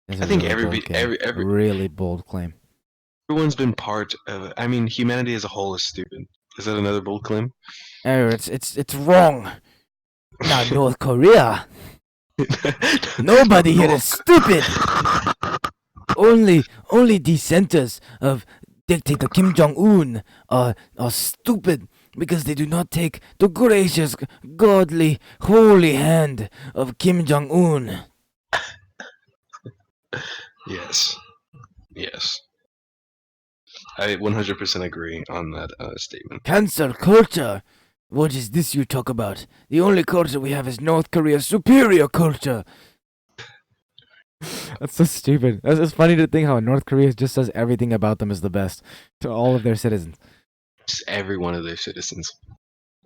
That's I a think really bold claim. Really bold claim. everyone's been part of. I mean, humanity as a whole is stupid. Is that another bold claim? Oh, it's wrong. Not North Korea. Nobody here No. is stupid. Only dissenters of dictator Kim Jong Un are stupid because they do not take the gracious, godly, holy hand of Kim Jong Un. Yes. Yes. I 100% agree on that statement. Cancel culture. What is this you talk about? The only culture we have is North Korea's superior culture. That's so stupid. That's just funny to think how North Korea just says everything about them is the best to all of their citizens. Just every one of their citizens.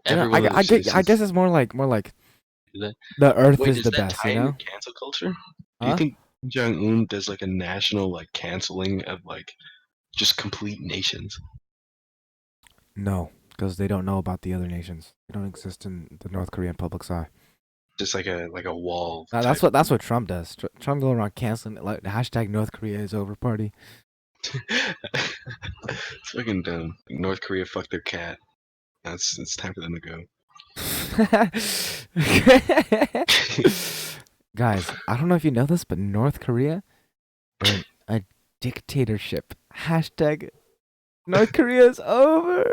You know, Every one of their I guess citizens. it's more like Do that. the Earth Wait, is does the that best. tie You into know? cancel culture? Do you Huh? think Kim Jong Un does like a national like canceling of like just complete nations? No, because they don't know about the other nations. They don't exist in the North Korean public's eye. Just like a wall That's type. what Trump does. Trump go around canceling like hashtag North Korea is over party. It's fucking dumb. Like, North Korea fucked their cat. That's it's time for them to go. Guys, I don't know if you know this, but North Korea, they're a dictatorship. Hashtag North Korea is over.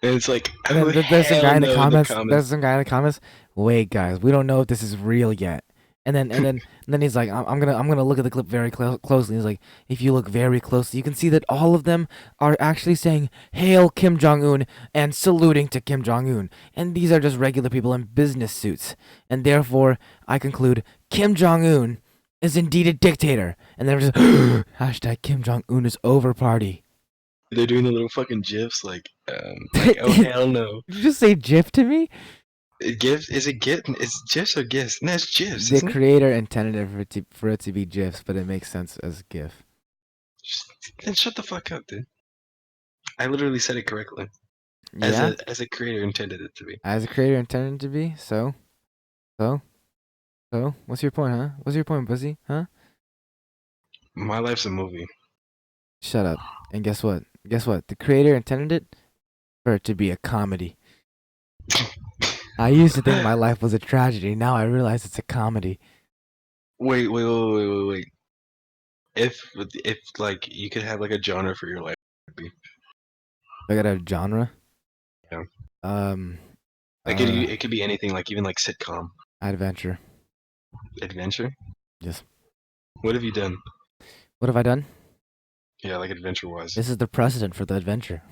And it's like, And oh then there's some hell guy in the no in the comments. comments. There's some guy in the comments. Wait, guys, we don't know if this is real yet. And then he's like, I'm gonna look at the clip very closely. He's like, if you look very closely, you can see that all of them are actually saying "Hail Kim Jong Un" and saluting to Kim Jong Un. And these are just regular people in business suits. And therefore, I conclude Kim Jong Un is indeed a dictator. And they're just hashtag Kim Jong Un is over party. They're doing the little fucking gifs like oh Did hell no. you just say "GIF" to me? GIF is it GIF? It's GIFs or GIFs? No, it's GIFs, The isn't it? creator intended it for it to be GIFs, but it makes sense as GIF. Then shut the fuck up, dude. I literally said it correctly. Yeah, As a creator intended it to be. as a creator intended to be. So, so, what's your point, huh? What's your point, pussy? Huh? My life's a movie. Shut up. And guess what? Guess what? The creator intended it for it to be a comedy. I used to think my life was a tragedy. Now I realize it's a comedy. Wait. If like you could have like a genre for your life, it'd be, I got a genre. yeah. Um, Like uh, it could be anything, like even like sitcom, adventure. adventure. Yes. What have you done? What have I done? Yeah, like adventure wise. This is the precedent for the adventure.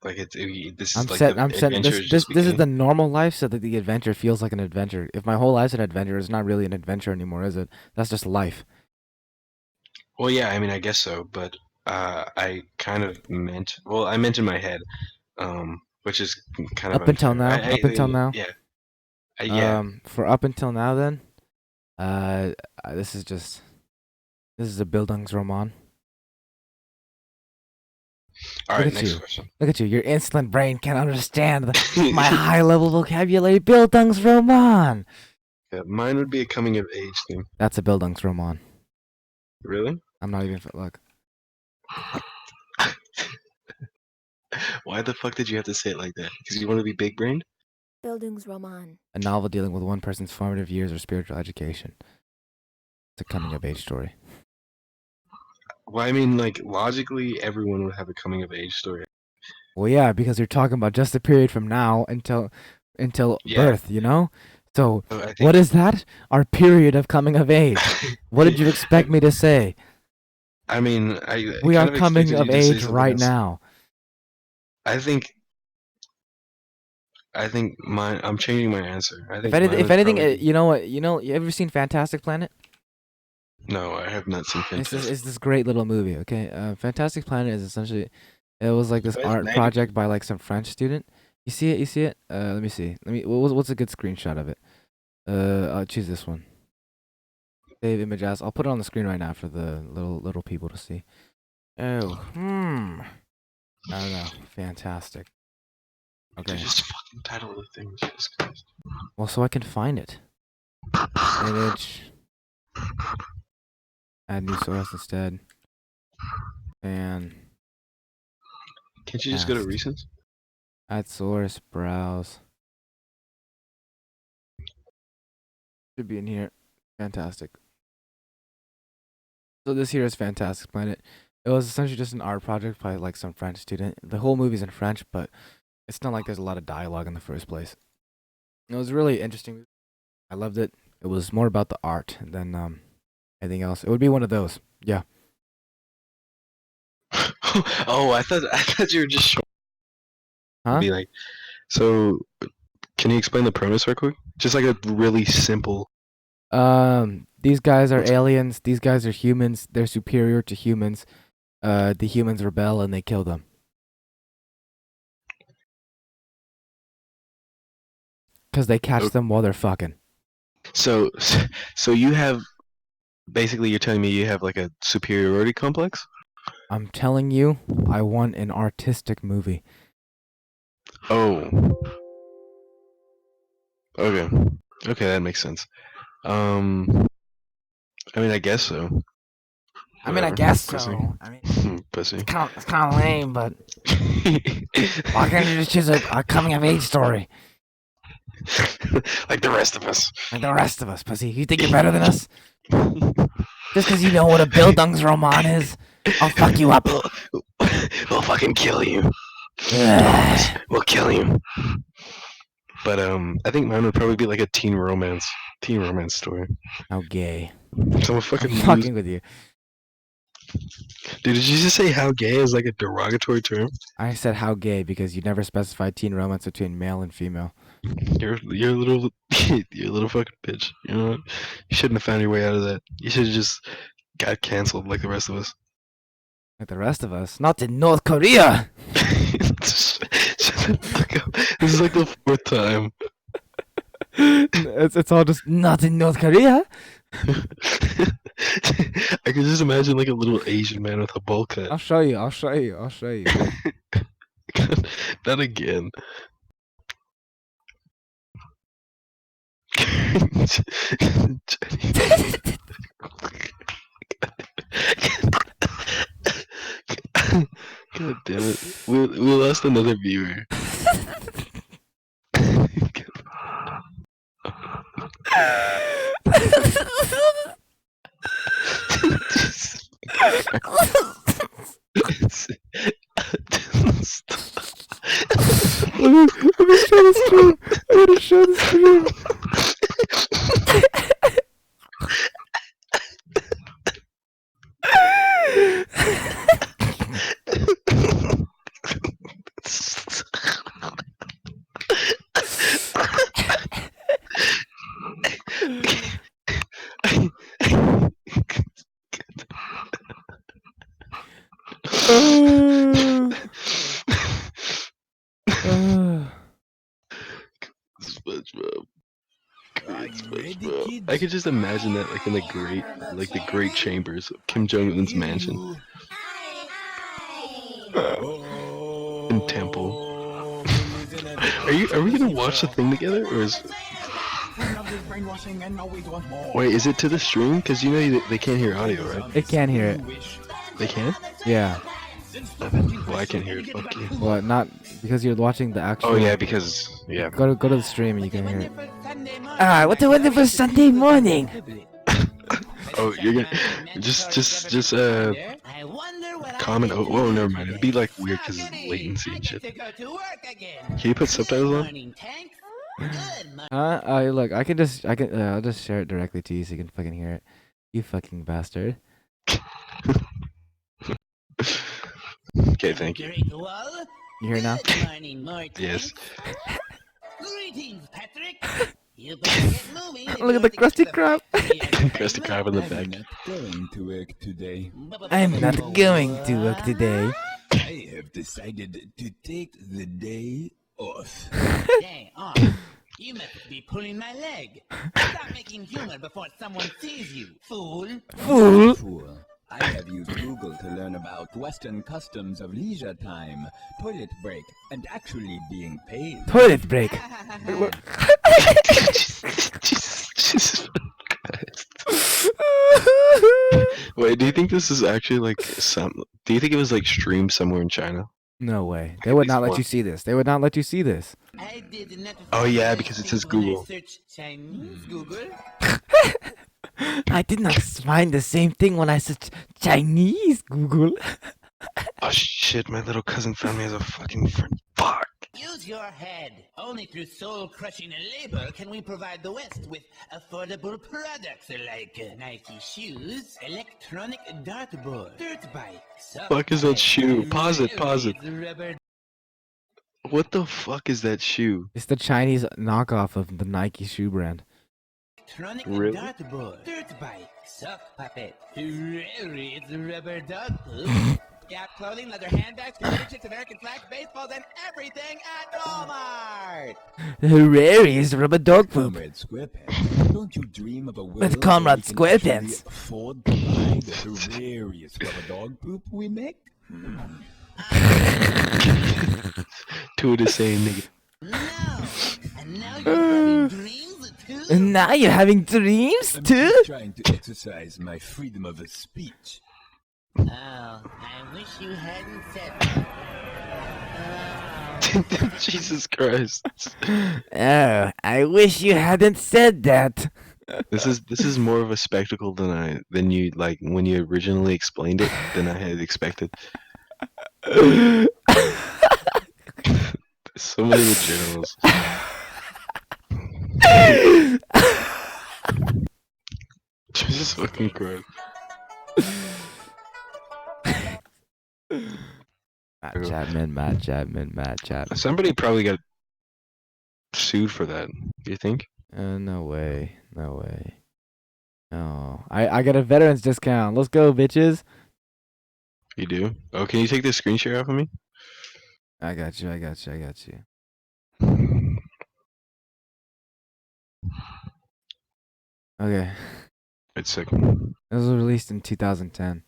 Like this I'm is like set. the I'm set. adventure This is this just this is beginning. the normal life, so that the adventure feels like an adventure. If my whole life's an adventure, it's not really an adventure anymore, is it? That's just life. Well, yeah, I mean, I guess so, but I kind of meant, well, I meant in my head, which is kind of Up until unfair. now. Up until now. Yeah, yeah. For up until now, then, uh, this is just this is a Bildungsroman. All Look right, at next you. question. Look at you. Your insolent brain can't understand my high level vocabulary. Bildungsroman. Yeah, mine would be a coming of age thing. That's a Bildungsroman. Really? I'm not even look. Why the fuck did you have to say it like that? Because you want to be big brained? Bildungsroman. A novel dealing with one person's formative years or spiritual education. It's a coming of age story. Well, I mean, like logically, everyone would have a coming of age story. Well, yeah, because you're talking about just the period from now until Yeah. birth, you know? So, So I what think. is that? Our period of coming of age. What did you expect me to say? I mean, I We are kind of coming expected of you to say age something right else. now. I think. I think mine. I'm changing my answer. I If think anything, mine if would anything, probably be. you know what? You ever seen Fantastic Planet? No, I have not seen Fantastic. It's this great little movie. Okay, Fantastic Planet is essentially it was like this Guys, art now you're project by like some French student. You see it? You see it? Let me see. What's a good screenshot of it? I'll choose this one. Save image as. I'll put it on the screen right now for the little people to see. Oh, I don't know. Fantastic. Dude, Okay. just fucking title the thing. Jesus Christ. Well, so I can find it. Image. Add new source instead. And Can't you just go to cast. recents? Add source. Browse. Should be in here. Fantastic. So this here is Fantastic Planet. It was essentially just an art project by like some French student. The whole movie's in French, but it's not like there's a lot of dialogue in the first place. It was really interesting. I loved it. It was more about the art than anything else. It would be one of those. Yeah. Oh, I thought you were just showing to Huh? be like. So, can you explain the premise real quick? Just like a really simple. These guys are What's aliens. These guys are humans. They're superior to humans. The humans rebel and they kill them. Because they catch them while they're fucking. so so you have basically you're telling me you have like a superiority complex? I'm telling you, I want an artistic movie. Oh, okay, okay, that makes sense. Um, I mean, I guess so. I mean, I Whatever, guess pussy, so. I mean, pussy. it's kind of lame, but why can't you just choose a coming of age story Like the rest of us. like the rest of us, pussy? You think you're better than us? Just because you know what a Bildungsroman is, I'll fuck you up. we'll, we'll fucking kill you. All of us. Ugh, We'll kill you. But I think mine would probably be like a teen romance story. how gay. So I'm a I'm fucking loser. fucking with you. Dude, did you just say how gay is like a derogatory term? I said how gay because you never specified teen romance between male and female. You're a little you're a little fucking bitch. You know what? You shouldn't have found your way out of that. You should have just got canceled like the rest of us. Like the rest of us. Not in North Korea! Shut the fuck up. This is like the fourth time. It's all just not in North Korea. I could just imagine like a little Asian man with a bowl cut. I'll show you. I'll show you. I'll show you. Not again. God damn it. We lost another viewer. Let me show the stream. I gotta show the stream. SpongeBob. Great SpongeBob. I could just imagine that like in the great chambers of Kim Jong-un's mansion in Temple. Are we gonna watch the thing together or is Wait, is it to the stream? Cause you know they can't hear audio, right? They can't hear it. They can? Yeah. Well, I can hear it. Fuck you. Well, not because you're watching the actual. Oh yeah, because yeah. Go to the stream and you can hear it. Ah, what a wonderful Sunday morning! Oh, you're gonna just comment. Oh, never mind. It'd be like weird because latency and shit. Can you put subtitles on? Look, I'll just share it directly to you so you can fucking hear it. You fucking bastard. Okay, thank you. You hear now? Yes. Greetings, Patrick. You better get moving. Look at the Krusty Krab. Krusty Krab in the back. Going to work today. I'm not going to work today. I have decided to take the day off. Day off. You must be pulling my leg. Stop making humor before someone sees you, fool. Fool. Fool. I have used Google to learn about Western customs of leisure time, toilet break, and actually being paid. Toilet break. Jesus Christ. Wait, do you think this is actually like do you think it was like streamed somewhere in China? No way. They would not let you see this. They would not let you see this. I did not Oh yeah, because it says when I Google. searched Chinese Google. I did not find the same thing when I searched Chinese Google. Oh shit, my little cousin found me as a fucking friend. Fuck. Use your head. Only through soul-crushing labor can we provide the West with affordable products like Nike shoes, electronic dartboard, dirt bikes. Fuck is that shoe? Pause it. Rubber What the fuck is that shoe? It's the Chinese knockoff of the Nike shoe brand. electronic Really? dartboard, dirt bike, sock puppet, it's rubber dog poop. Gap clothing, leather handbags, computer American flags, baseballs, and everything at Walmart! Hooray, is rubber dog poop. Comrade Squarepants, don't you dream of a world With Comrade where we can Squarepants. actually afford to buy the hilarious rubber dog poop we make? Two of the same nigga. No! And now you're having dreams too? And now you're having dreams I'm too? just trying to exercise my freedom of speech. Oh, I wish you hadn't said that. Jesus Christ. Oh, I wish you hadn't said that. This is more of a spectacle than you like when you originally explained it than I had expected. So many generals. Jesus fucking Christ. Matt Chapman. Somebody probably got sued for that. You think? No way. No. I got a veterans discount. Let's go, bitches. You do? Oh, can you take this screen share off of me? I got you. Okay. It's sick. It was released in 2010.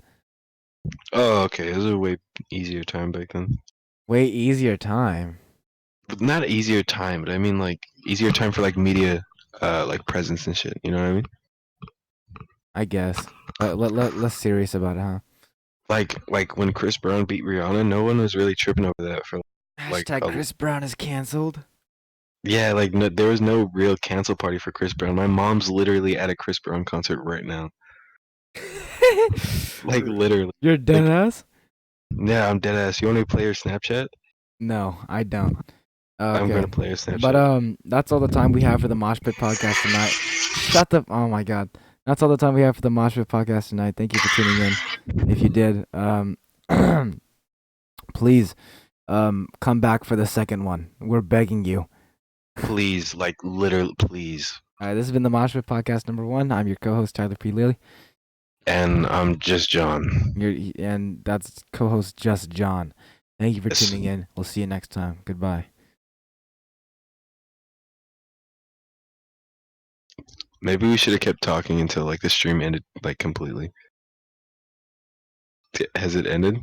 Oh, okay. It was a way easier time back then. Way easier time. But not easier time, but I mean like easier time for like media, like presence and shit. You know what I mean? I guess. Less serious about it, huh? Like when Chris Brown beat Rihanna, no one was really tripping over that for like Hashtag Chris Brown is canceled. yeah, like no, there was no real cancel party for Chris Brown. My mom's literally at a Chris Brown concert right now. Like literally. You're dead Like ass? yeah, I'm dead ass. You want me to play your Snapchat? No, I don't. I'm Okay. gonna play your But Snapchat. that's all the time we have for the Moshpit podcast tonight. Shut the Oh my god. That's all the time we have for the Moshpit podcast tonight. Thank you for tuning in. If you did, please come back for the second one. We're begging you. Please, like literally, please. All right, this has been the Moshpit podcast number 1. I'm your co-host Tyler P. Lilly. And I'm just John. And that's co-host Just John. Thank you for Yes. tuning in. We'll see you next time. Goodbye. Maybe we should have kept talking until like the stream ended like completely. Has it ended?